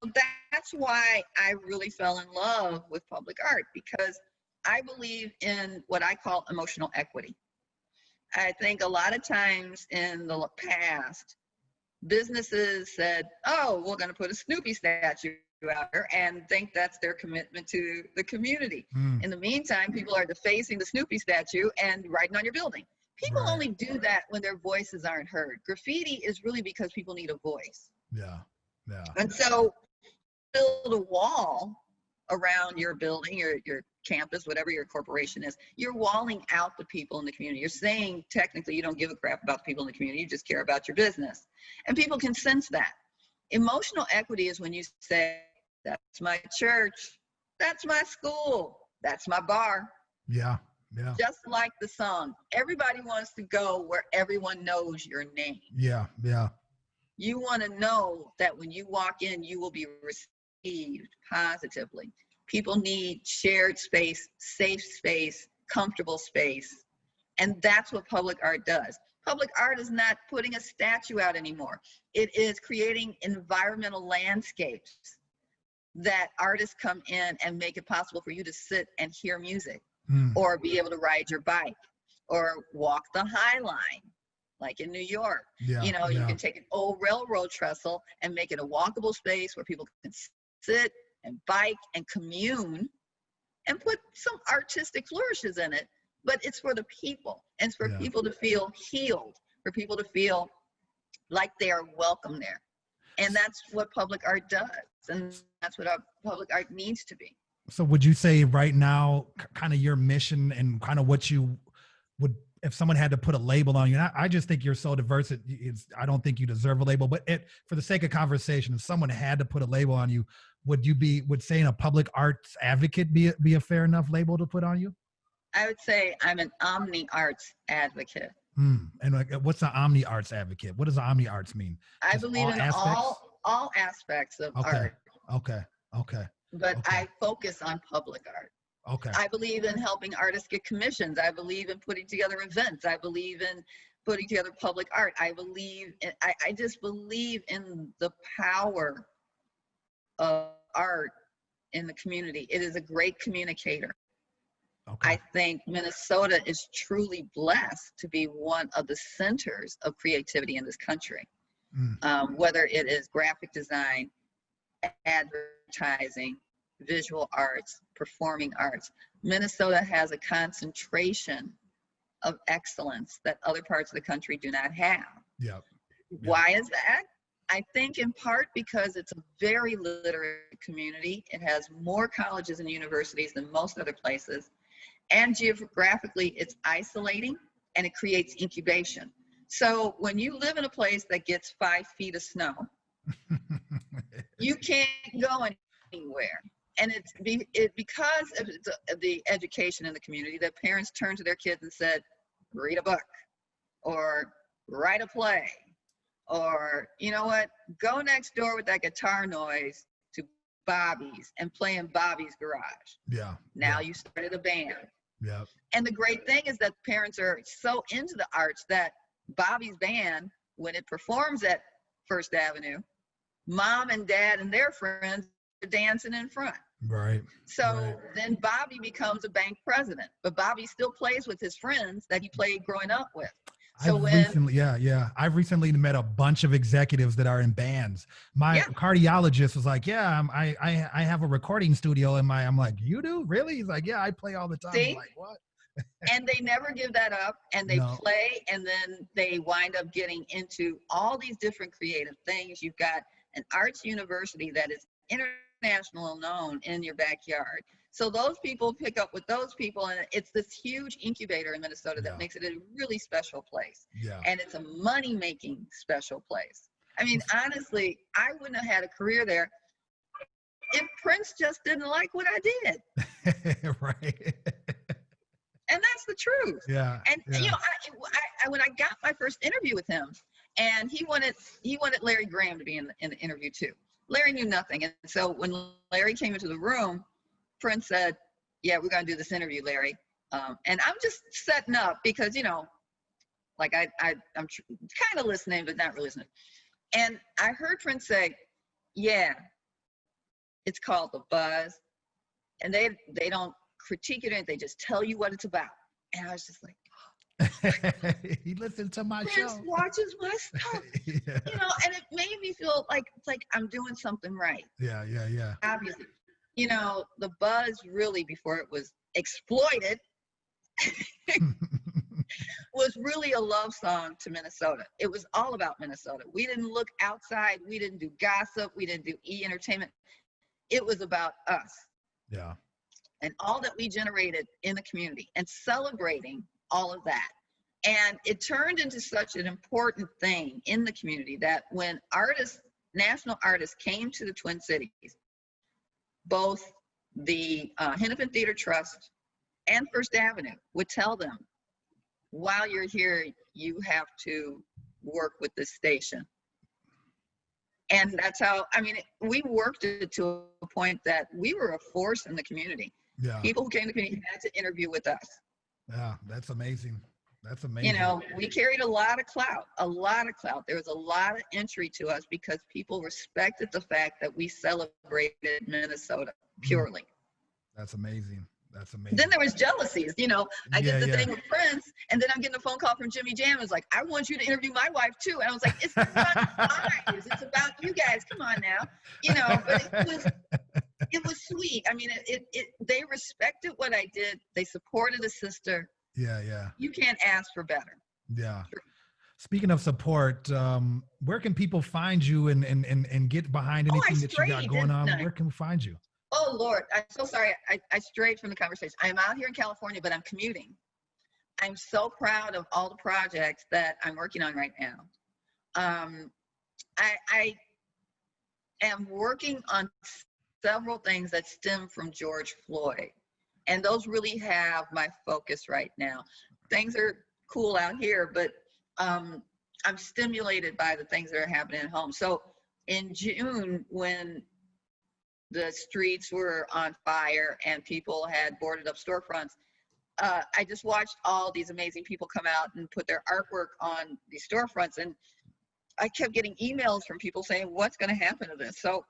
that's why I really fell in love with public art, because I believe in what I call emotional equity. I think a lot of times in the past, businesses said, oh, we're going to put a Snoopy statue out there, and think that's their commitment to the community. In the meantime, people are defacing the Snoopy statue and writing on your building. People only do that when their voices aren't heard. Graffiti is really because people need a voice. Yeah. Yeah. And so build a wall around your building, your campus, whatever your corporation is. You're walling out the people in the community. You're saying technically you don't give a crap about the people in the community, you just care about your business. And people can sense that. Emotional equity is when you say, that's my church, that's my school, that's my bar. Yeah. Yeah. Just like the song, everybody wants to go where everyone knows your name. Yeah. Yeah. You want to know that when you walk in, you will be received positively. People need shared space, safe space, comfortable space. And that's what public art does. Public art is not putting a statue out anymore. It is creating environmental landscapes that artists come in and make it possible for you to sit and hear music, or be able to ride your bike, or walk the High Line, like in New York. Yeah, you know, you can take an old railroad trestle and make it a walkable space where people can sit and bike and commune, and put some artistic flourishes in it. But it's for the people, and it's for people to feel healed, for people to feel like they are welcome there. And that's what public art does. And that's what our public art needs to be. So would you say right now, kind of your mission and kind of what you would, if someone had to put a label on you, and I just think you're so diverse, I don't think you deserve a label, but for the sake of conversation, if someone had to put a label on you, would saying a public arts advocate be a fair enough label to put on you? I would say I'm an omni-arts advocate. And like, what's an omni-arts advocate? What does omni-arts mean? I believe in all aspects of art. Okay. But I focus on public art. Okay. I believe in helping artists get commissions. I believe in putting together events. I believe in putting together public art. I just believe in the power of art in the community. It is a great communicator. Okay. I think Minnesota is truly blessed to be one of the centers of creativity in this country. Whether it is graphic design, advertising, visual arts, performing arts. Minnesota has a concentration of excellence that other parts of the country do not have. Yep. Why is that? I think in part because it's a very literate community. It has more colleges and universities than most other places. And geographically, it's isolating and it creates incubation. So when you live in a place that gets 5 feet of snow, you can't go anywhere. And because of the education in the community that parents turned to their kids and said, read a book or write a play, or you know what, go next door with that guitar noise to Bobby's and play in Bobby's garage. Yeah. Now you started a band. Yeah. And the great thing is that parents are so into the arts that Bobby's band, when it performs at First Avenue, mom and dad and their friends are dancing in front. Right. So then Bobby becomes a bank president, but Bobby still plays with his friends that he played growing up with. So I've recently met a bunch of executives that are in bands. My cardiologist was like, yeah, I have a recording studio in I'm like, you do? Really? He's like, yeah, I play all the time. See? I'm like, what? And they never give that up, and they play, and then they wind up getting into all these different creative things. You've got an arts university that is international known in your backyard. So those people pick up with those people, and it's this huge incubator in Minnesota that makes it a really special place. Yeah. And it's a money-making special place. I mean, honestly, I wouldn't have had a career there if Prince just didn't like what I did. Right. And that's the truth. Yeah. And you know, when I got my first interview with him, and he wanted Larry Graham to be in the interview too. Larry knew nothing, and so when Larry came into the room, Prince said, "Yeah, we're gonna do this interview, Larry." And I'm just setting up because, you know, like I'm kind of listening, but not really listening. And I heard Prince say, "Yeah, it's called The Buzz," and they don't critique it, they just tell you what it's about. And I was just like, he listened to my Prince show. watches my stuff. You know, and it made me feel like it's like I'm doing something right. Yeah. Obviously, you know, The Buzz really, before it was exploited, was really a love song to Minnesota. It was all about Minnesota. We didn't look outside. We didn't do gossip. We didn't do entertainment. It was about us. Yeah. And all that we generated in the community and celebrating all of that. And it turned into such an important thing in the community that when national artists came to the Twin Cities, both the Hennepin Theater Trust and First Avenue would tell them, while you're here, you have to work with this station. And that's how, I mean, we worked it to a point that we were a force in the community. Yeah. People who came to the community had to interview with us. Yeah, that's amazing. That's amazing. You know, we carried a lot of clout. There was a lot of entry to us because people respected the fact that we celebrated Minnesota purely. That's amazing. That's amazing. Then there was jealousies. You know, I did the thing with Prince, and then I'm getting a phone call from Jimmy Jam. It's like, I want you to interview my wife too. And I was like, it's not about wives. It's about you guys. Come on now. You know, but it was sweet. I mean, they respected what I did. They supported a sister. Yeah. You can't ask for better. Yeah. Speaking of support, where can people find you and get behind anything that you got going on? Where can we find you? Oh, Lord, I'm so sorry. I strayed from the conversation. I'm out here in California, but I'm commuting. I'm so proud of all the projects that I'm working on right now. I am working on several things that stem from George Floyd, and those really have my focus right now. Things are cool out here, but I'm stimulated by the things that are happening at home. So in June, when the streets were on fire and people had boarded up storefronts, I just watched all these amazing people come out and put their artwork on these storefronts, and I kept getting emails from people saying, what's going to happen to this? So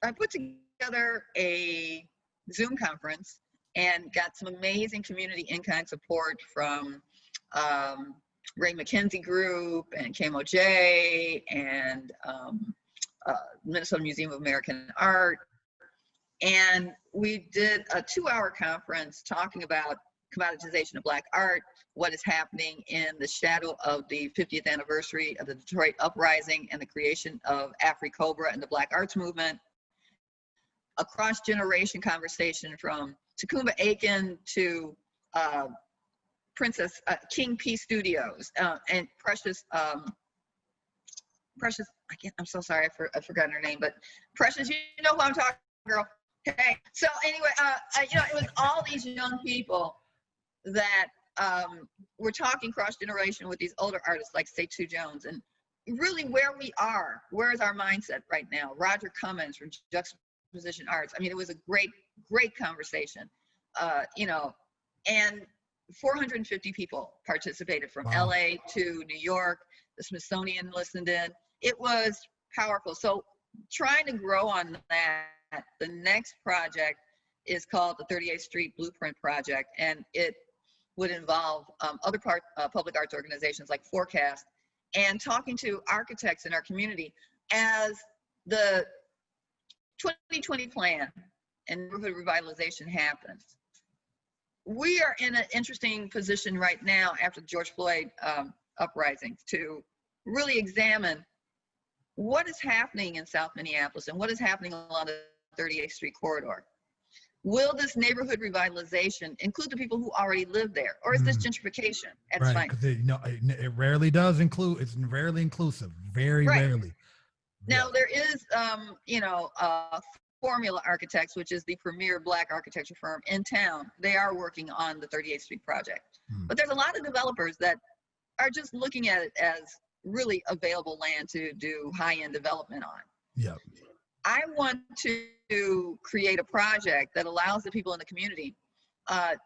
I put together a Zoom conference and got some amazing community in-kind support from Ray McKenzie Group and KMOJ and Minnesota Museum of American Art. And we did a 2-hour conference talking about commoditization of Black art, what is happening in the shadow of the 50th anniversary of the Detroit Uprising and the creation of AfriCobra and the Black Arts Movement. A cross-generation conversation from Takumba Aiken to King P Studios and Precious, I'm so sorry, I forgot her name, but Precious, you know who I'm talking, girl. Okay. So anyway, it was all these young people that were talking cross-generation with these older artists like Setu Jones, and really where we are, where is our mindset right now? Roger Cummins from Juxtaposition Arts. I mean, it was a great, great conversation, and 450 people participated from Wow. LA to New York. The Smithsonian listened in. It was powerful. So trying to grow on that, the next project is called the 38th Street Blueprint Project, and it would involve other public arts organizations like Forecast, and talking to architects in our community as the 2020 plan and neighborhood revitalization happens. We are in an interesting position right now after the George Floyd uprisings to really examine what is happening in South Minneapolis and what is happening along the 38th Street corridor. Will this neighborhood revitalization include the people who already live there, or is this gentrification at its Right, because it rarely does include. It's rarely inclusive. Very rarely. Now there is, Formula Architects, which is the premier Black architecture firm in town. They are working on the 38th Street project, but there's a lot of developers that are just looking at it as really available land to do high-end development on. Yep. I want to create a project that allows the people in the community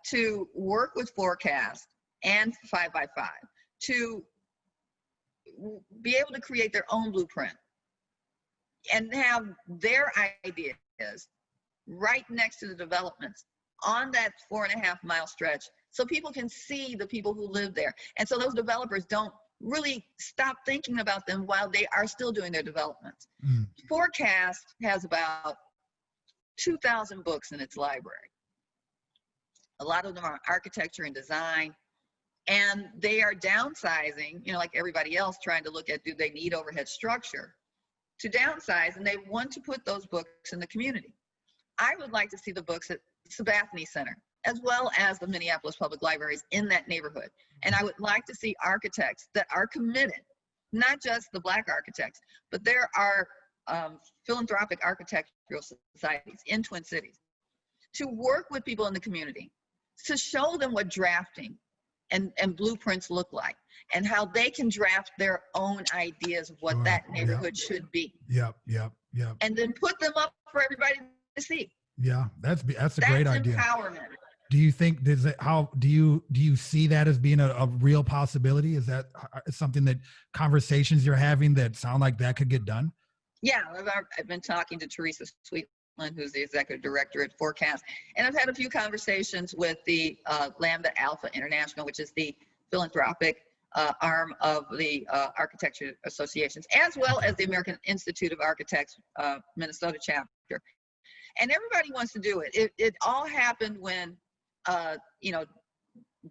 to work with Forecast and 5x5 to be able to create their own blueprint and have their ideas right next to the developments on that 4.5 mile stretch, so people can see the people who live there. And so those developers don't really stop thinking about them while they are still doing their developments. Forecast has about 2,000 books in its library. A lot of them are architecture and design, and they are downsizing, like everybody else, trying to look at, do they need overhead structure to downsize, and they want to put those books in the community. I would like to see the books at Sabathani Center, as well as the Minneapolis Public Libraries in that neighborhood. And I would like to see architects that are committed, not just the Black architects, but there are philanthropic architectural societies in Twin Cities, to work with people in the community, to show them what drafting and blueprints look like, and how they can draft their own ideas of what that neighborhood should be. Yep. And then put them up for everybody to see. Yeah, that's a great idea. That's empowerment. Do you think do you see that as being a real possibility? Is that something that conversations you're having that sound like that could get done? Yeah, I've been talking to Teresa Sweetland, who's the executive director at Forecast, and I've had a few conversations with the Lambda Alpha International, which is the philanthropic arm of the architecture associations, as well as the American Institute of Architects Minnesota chapter. And everybody wants to do it. It all happened when,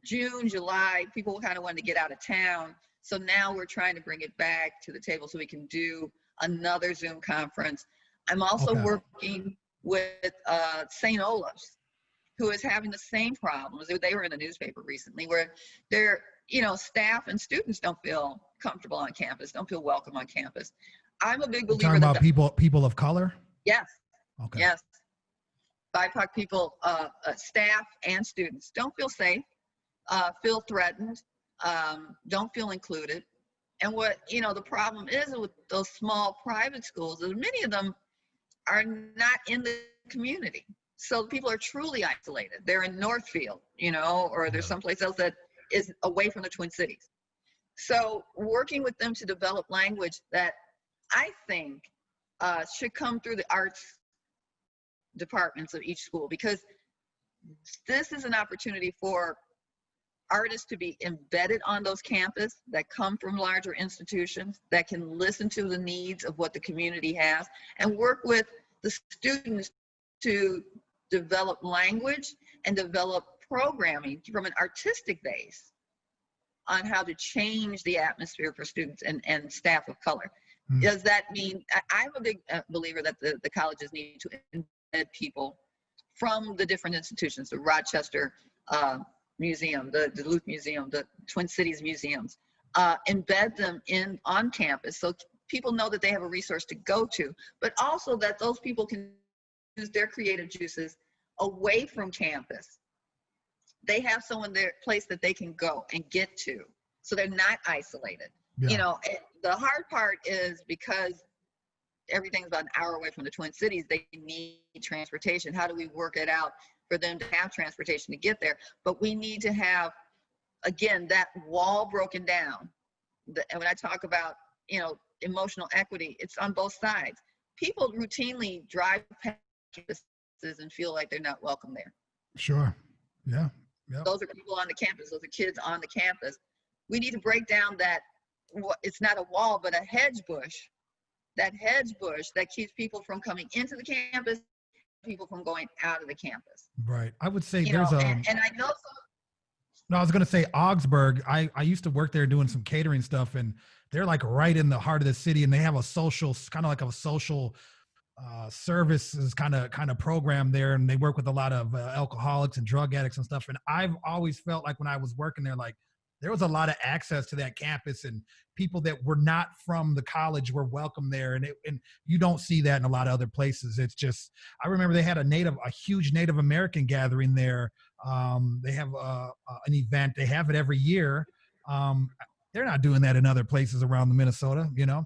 June, July, people kind of wanted to get out of town. So now we're trying to bring it back to the table so we can do another Zoom conference. I'm also working with St. Olaf's, who is having the same problems. They were in the newspaper recently, where their staff and students don't feel comfortable on campus, don't feel welcome on campus. I'm a big believer. You're talking about people of color? Yes. Okay. Yes. BIPOC people, staff and students don't feel safe, feel threatened, don't feel included. And what, the problem is with those small private schools is many of them are not in the community. So people are truly isolated. They're in Northfield, or there's someplace else that is away from the Twin Cities. So working with them to develop language that I think should come through the arts departments of each school, because this is an opportunity for artists to be embedded on those campuses that come from larger institutions, that can listen to the needs of what the community has, and work with the students to develop language and develop programming from an artistic base on how to change the atmosphere for students and staff of color. Does that mean, I'm a big believer that the colleges need to embed people from the different institutions, the Rochester Museum, the Duluth Museum, the Twin Cities museums, embed them on campus so people know that they have a resource to go to, but also that those people can use their creative juices away from campus. They have someone there, place that they can go and get to, so they're not isolated. Yeah. You know, the hard part is because everything's about an hour away from the Twin Cities, they need transportation. How do we work it out for them to have transportation to get there? But we need to have, again, that wall broken down. And when I talk about, you know, emotional equity, it's on both sides. People routinely drive past campuses and feel like they're not welcome there. Sure. Yeah. Yep. Those are people on the campus. Those are kids on the campus. We need to break down that it's not a wall, but a hedge bush. That hedge bush that keeps people from coming into the campus, people from going out of the campus. Right. I would say and I know No, I was going to say Augsburg. I used to work there doing some catering stuff, and they're like right in the heart of the city, and they have a social, kind of like a social services kind of program there, and they work with a lot of alcoholics and drug addicts and stuff. And I've always felt like when I was working there, like there was a lot of access to that campus, and people that were not from the college were welcome there. And you don't see that in a lot of other places. It's just, I remember they had a huge Native American gathering there. They have an event. They have it every year. They're not doing that in other places around the Minnesota, you know?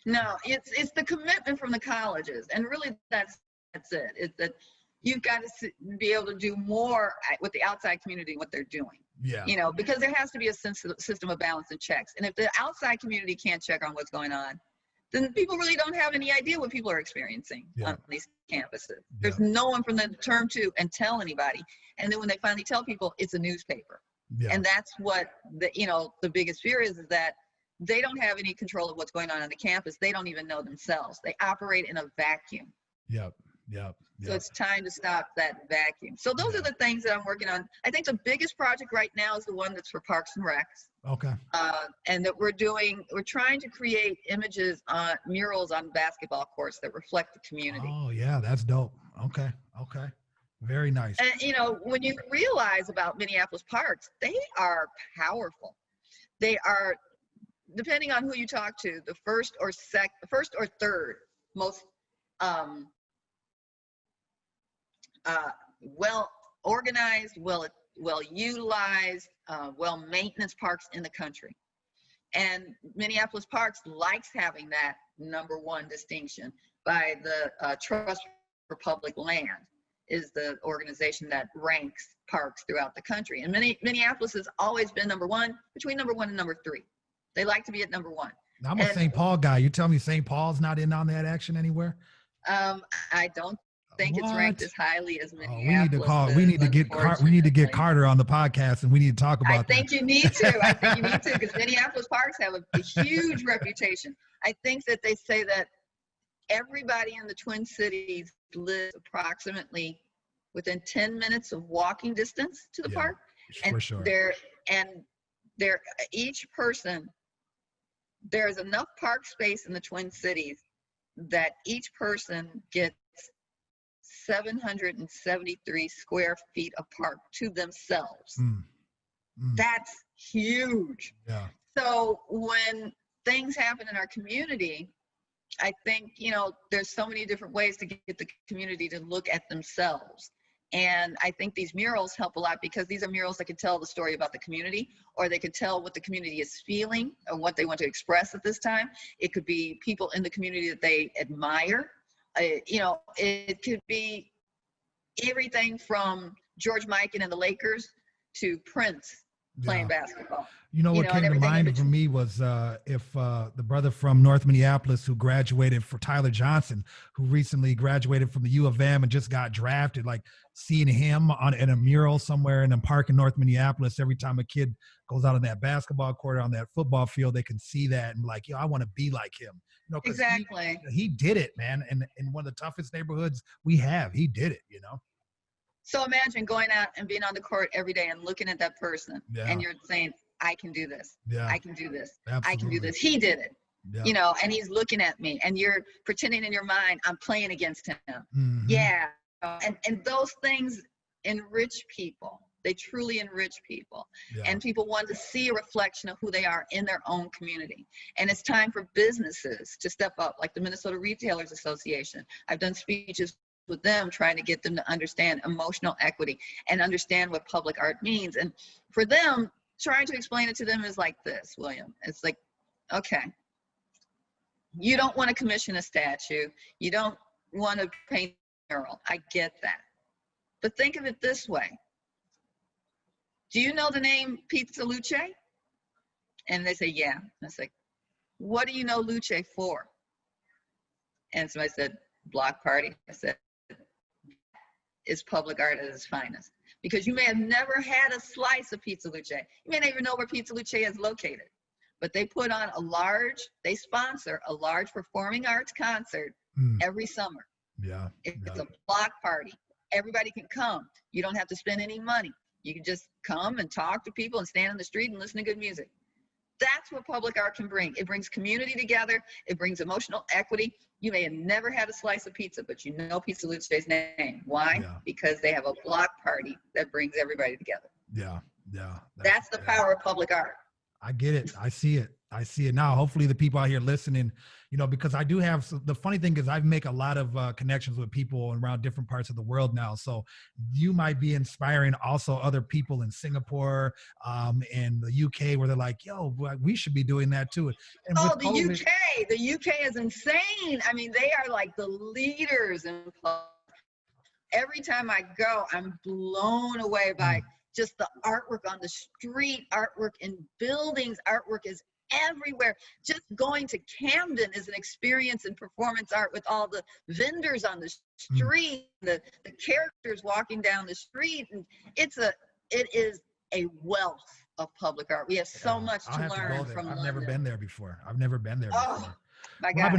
No, it's the commitment from the colleges. And really that's it. It's that you've got to be able to do more with the outside community, what they're doing. Yeah. You know, because there has to be a system of balance and checks. And if the outside community can't check on what's going on, then people really don't have any idea what people are experiencing on these campuses. There's no one from them to turn to and tell anybody. And then when they finally tell people, it's a newspaper. Yeah. And that's what the biggest fear is that they don't have any control of what's going on the campus. They don't even know themselves. They operate in a vacuum. Yep. So it's time to stop that vacuum. So those are the things that I'm working on. I think the biggest project right now is the one that's for Parks and Recs. Okay. And that we're trying to create images on murals on basketball courts that reflect the community. Oh yeah, that's dope. Okay. Very nice. And when you realize about Minneapolis parks, they are powerful. They are, depending on who you talk to, the first or third most well organized, well utilized, well maintenance parks in the country. And Minneapolis Parks likes having that #1 distinction by the Trust for Public Land, is the organization that ranks parks throughout the country. And Minneapolis has always been #1, between #1 and #3. They like to be at #1. I'm a St. Paul guy. You tell me St. Paul's not in on that action anywhere? I don't think it's ranked as highly as Minneapolis. We need to get Carter on the podcast, and we need to talk about that. I think you need to, because Minneapolis parks have a huge reputation. I think that they say that everybody in the Twin Cities lives approximately within 10 minutes of walking distance to the park. And each person, there's enough park space in the Twin Cities that each person gets 773 square feet of park to themselves. That's huge. Yeah. So when things happen in our community, I think, there's so many different ways to get the community to look at themselves. And I think these murals help a lot, because these are murals that can tell the story about the community, or they could tell what the community is feeling or what they want to express at this time. It could be people in the community that they admire. It could be everything from George Mikan and the Lakers to Prince playing basketball. What came to mind for me was if the brother from North Minneapolis who graduated, for Tyler Johnson, who recently graduated from the U of M and just got drafted, like seeing him in a mural somewhere in a park in North Minneapolis, every time a kid goes out on that basketball court or on that football field, they can see that and like, I want to be like him. Exactly. He did it, man. And in one of the toughest neighborhoods we have, he did it, So imagine going out and being on the court every day and looking at that person, and you're saying, I can do this. Yeah. I can do this. Absolutely. I can do this. He did it. Yeah. You know, and he's looking at me, and you're pretending in your mind, I'm playing against him. Mhm. Yeah. And those things enrich people. They truly enrich people. Yeah. And people want to see a reflection of who they are in their own community. And it's time for businesses to step up, like the Minnesota Retailers Association. I've done speeches with them, trying to get them to understand emotional equity and understand what public art means. And for them, trying to explain it to them is like this, William. It's like, okay, you don't want to commission a statue. You don't want to paint a mural. I get that. But think of it this way. Do you know the name Pizza Luce? And they say, yeah. I say, what do you know Luce for? And somebody said, block party. I said, it's public art at its finest. Because you may have never had a slice of Pizza Luce. You may not even know where Pizza Luce is located. But they put on they sponsor a large performing arts concert every summer. Yeah. It's a block party. Everybody can come. You don't have to spend any money. You can just come and talk to people and stand in the street and listen to good music. That's what public art can bring. It brings community together. It brings emotional equity. You may have never had a slice of pizza, but you know Pizza Luce's name. Why? Yeah. Because they have a block party that brings everybody together. Yeah. Yeah. That's the power of public art. I get it. I see it. I see it now. Hopefully the people out here listening, you know, because I do have, the funny thing is I make a lot of connections with people around different parts of the world now. So you might be inspiring also other people in Singapore and the UK where they're like, yo, we should be doing that too. And oh, the UK is insane. I mean, they are like the leaders in every time I go, I'm blown away by just the artwork on the street, artwork in buildings, artwork is everywhere. Just going to Camden is an experience in performance art with all the vendors on the street, the characters walking down the street. And it is a wealth of public art. We have so much to learn from London. I've never been there before. Oh, my God. Robin,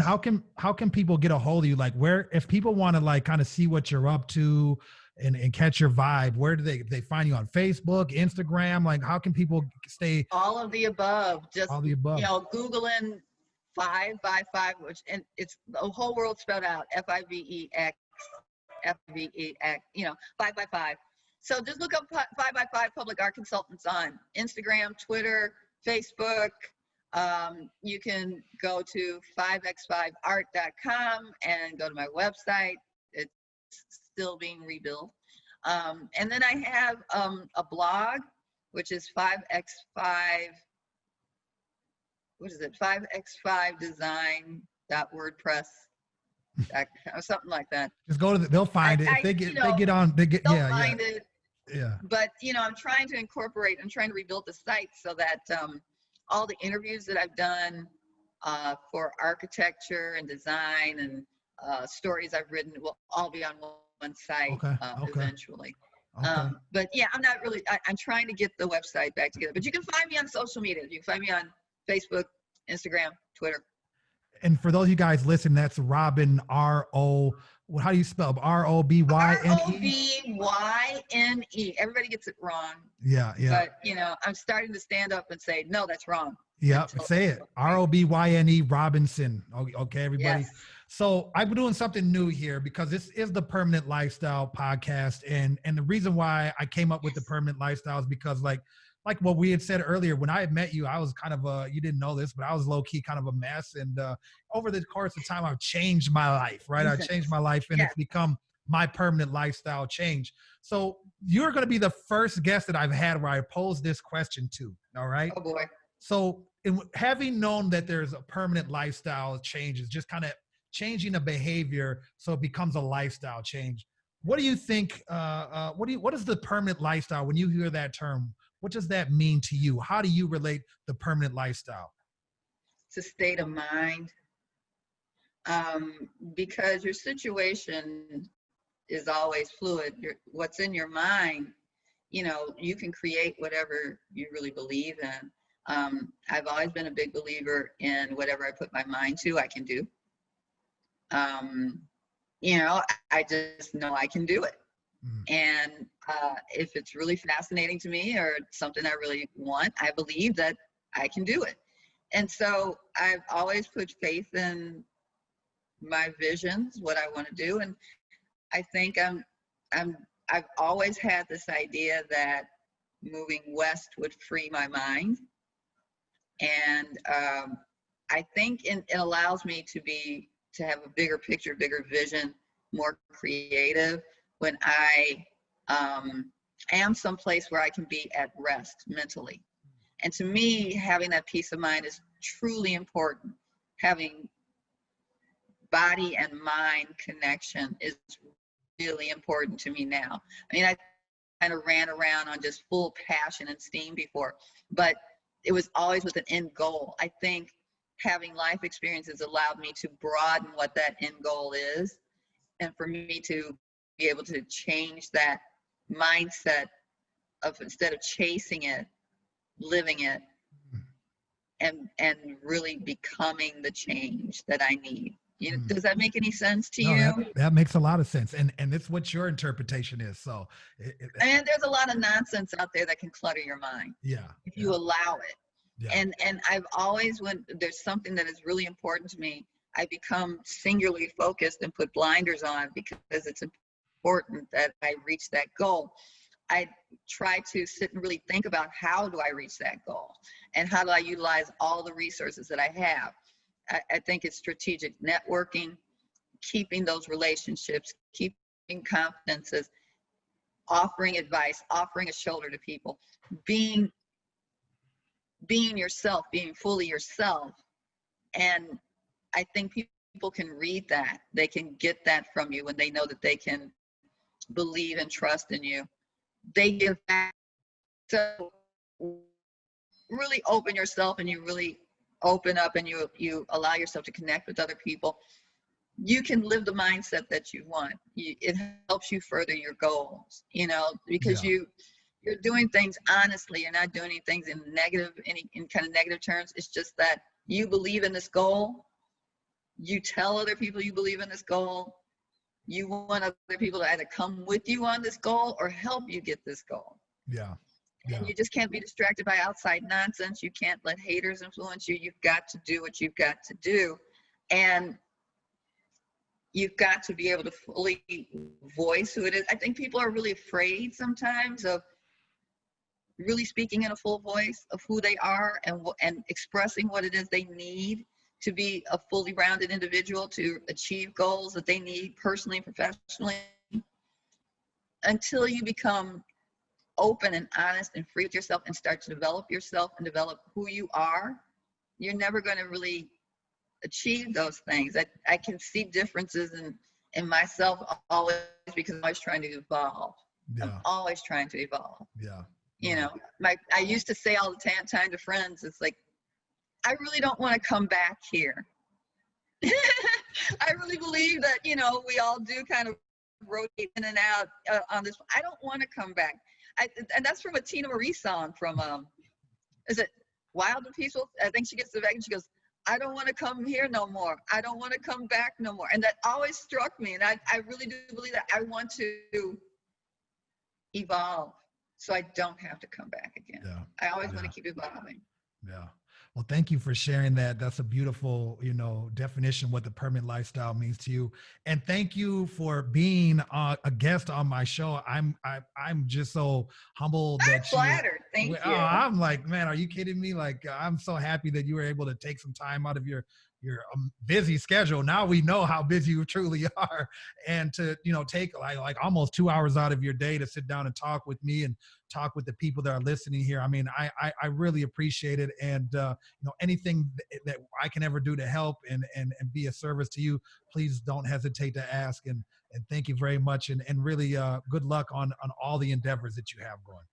how can people get a hold of you? Like if people want to like kind of see what you're up to and catch your vibe, where do they find you on Facebook, Instagram? Like how can people stay? All of the above. Just all the above. You know, Googling 5x5, and it's the whole world spelled out, FIVEX, you know, 5x5. So just look up 5x5 Public Art Consultants on Instagram, Twitter, Facebook. You can go to 5x5art.com and go to my website. It's still being rebuilt. And then I have a blog, which is 5x5, what is it? 5x5design.wordpress. Something like that. Just go to they'll find it. If they get find it. Yeah. But you know, I'm trying to rebuild the site so that all the interviews that I've done for architecture and design and stories I've written will all be on one site eventually. Okay. But yeah, I'm trying to get the website back together. But you can find me on social media. You can find me on Facebook, Instagram, Twitter. And for those of you guys listening, that's Robin, how do you spell Robyne? Robyne. Everybody gets it wrong. Yeah. But you know, I'm starting to stand up and say, no, that's wrong. Yeah, say it. Robyne Robinson. Okay, everybody. Yes. So I'm doing something new here because this is the Permanent Lifestyle podcast. And the reason why I came up with the Permanent Lifestyle is because like what we had said earlier, when I had met you, I was kind of you didn't know this, but I was low key kind of a mess. And over the course of time, I've changed my life, right? I've changed my life and it's become my permanent lifestyle change. So you're going to be the first guest that I've had where I posed this question to. All right. Oh boy. So having known that there's a permanent lifestyle change is just kind of changing a behavior so it becomes a lifestyle change. What do you think, what is the permanent lifestyle? When you hear that term, what does that mean to you? How do you relate the permanent lifestyle? It's a state of mind. Because your situation is always fluid. What's in your mind, you know, you can create whatever you really believe in. I've always been a big believer in whatever I put my mind to, I can do. You know, I just know I can do it. And If it's really fascinating to me or something I really want, I believe that I can do it. And so I've always put faith in my visions, what I want to do. And I think I've always had this idea that moving west would free my mind. And I think it allows me to have a bigger picture, bigger vision, more creative when I am someplace where I can be at rest mentally. And to me, having that peace of mind is truly important. Having body and mind connection is really important to me now. I mean, I kind of ran around on just full passion and steam before, but it was always with an end goal. I think having life experiences allowed me to broaden what that end goal is, and for me to be able to change that mindset of, instead of chasing it, living it, and really becoming the change that I need. You know, does that make any sense to you? That makes a lot of sense. And it's what your interpretation is. So and there's a lot of nonsense out there that can clutter your mind. Yeah. If you allow it. Yeah. And I've always, when there's something that is really important to me, I become singularly focused and put blinders on because it's important that I reach that goal. I try to sit and really think about, how do I reach that goal? And how do I utilize all the resources that I have? I think it's strategic networking, keeping those relationships, keeping confidences, offering advice, offering a shoulder to people, being yourself, being fully yourself. And I think people can read that. They can get that from you when they know that they can believe and trust in you. They give back. So really open yourself, and you really open up, and you allow yourself to connect with other people. You can live the mindset that you want. It helps you further your goals, you know, because you're doing things honestly. You're not doing any things in in kind of negative terms. It's just that you believe in this goal. You tell other people you believe in this goal. You want other people to either come with you on this goal or help you get this goal. Yeah. And you just can't be distracted by outside nonsense. You can't let haters influence you. You've got to do what you've got to do. And you've got to be able to fully voice who it is. I think people are really afraid sometimes of really speaking in a full voice of who they are and expressing what it is they need to be a fully rounded individual, to achieve goals that they need personally and professionally. Until you become open and honest and free with yourself and start to develop yourself and develop who you are, you're never going to really achieve those things. I can see differences in myself always, because I'm always trying to evolve. Yeah. I'm always trying to evolve. Yeah. You know, I used to say all the time to friends, it's like, I really don't want to come back here. I really believe that, you know, we all do kind of rotate in and out on this. I don't want to come back. And that's from a Tina Marie song from, is it Wild and Peaceful? I think she gets to the back and she goes, I don't want to come here no more. I don't want to come back no more. And that always struck me. And I really do believe that I want to evolve so I don't have to come back again. Yeah. I always want to keep evolving. Yeah. Well, thank you for sharing that. That's a beautiful, you know, definition of what the permanent lifestyle means to you. And thank you for being a guest on my show. I'm just so humbled that I'm flattered. Thank you. I'm like, man, are you kidding me? Like, I'm so happy that you were able to take some time out of your busy schedule. Now we know how busy you truly are, and to, you know, take like almost 2 hours out of your day to sit down and talk with me and talk with the people that are listening here. I mean, I really appreciate it. And, you know, anything that I can ever do to help and be a service to you, please don't hesitate to ask. And thank you very much. And really good luck on all the endeavors that you have going.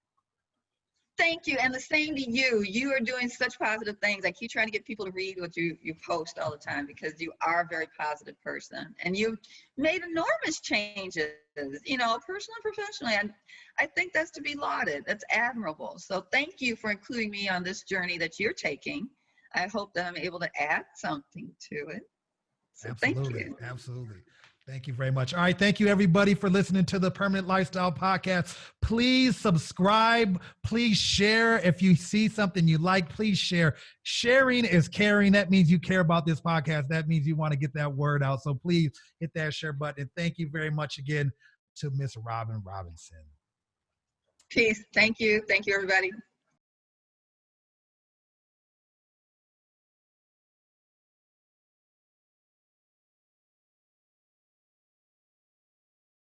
Thank you. And the same to you. You are doing such positive things. I keep trying to get people to read what you post all the time, because you are a very positive person and you've made enormous changes, you know, personally and professionally. And I think that's to be lauded. That's admirable. So thank you for including me on this journey that you're taking. I hope that I'm able to add something to it. So Absolutely. thank you. Absolutely. Thank you very much. All right. Thank you, everybody, for listening to the Permanent Lifestyle Podcast. Please subscribe. Please share. If you see something you like, please share. Sharing is caring. That means you care about this podcast. That means you want to get that word out. So please hit that share button. And thank you very much again to Miss Robyne Robinson. Peace. Thank you. Thank you, everybody.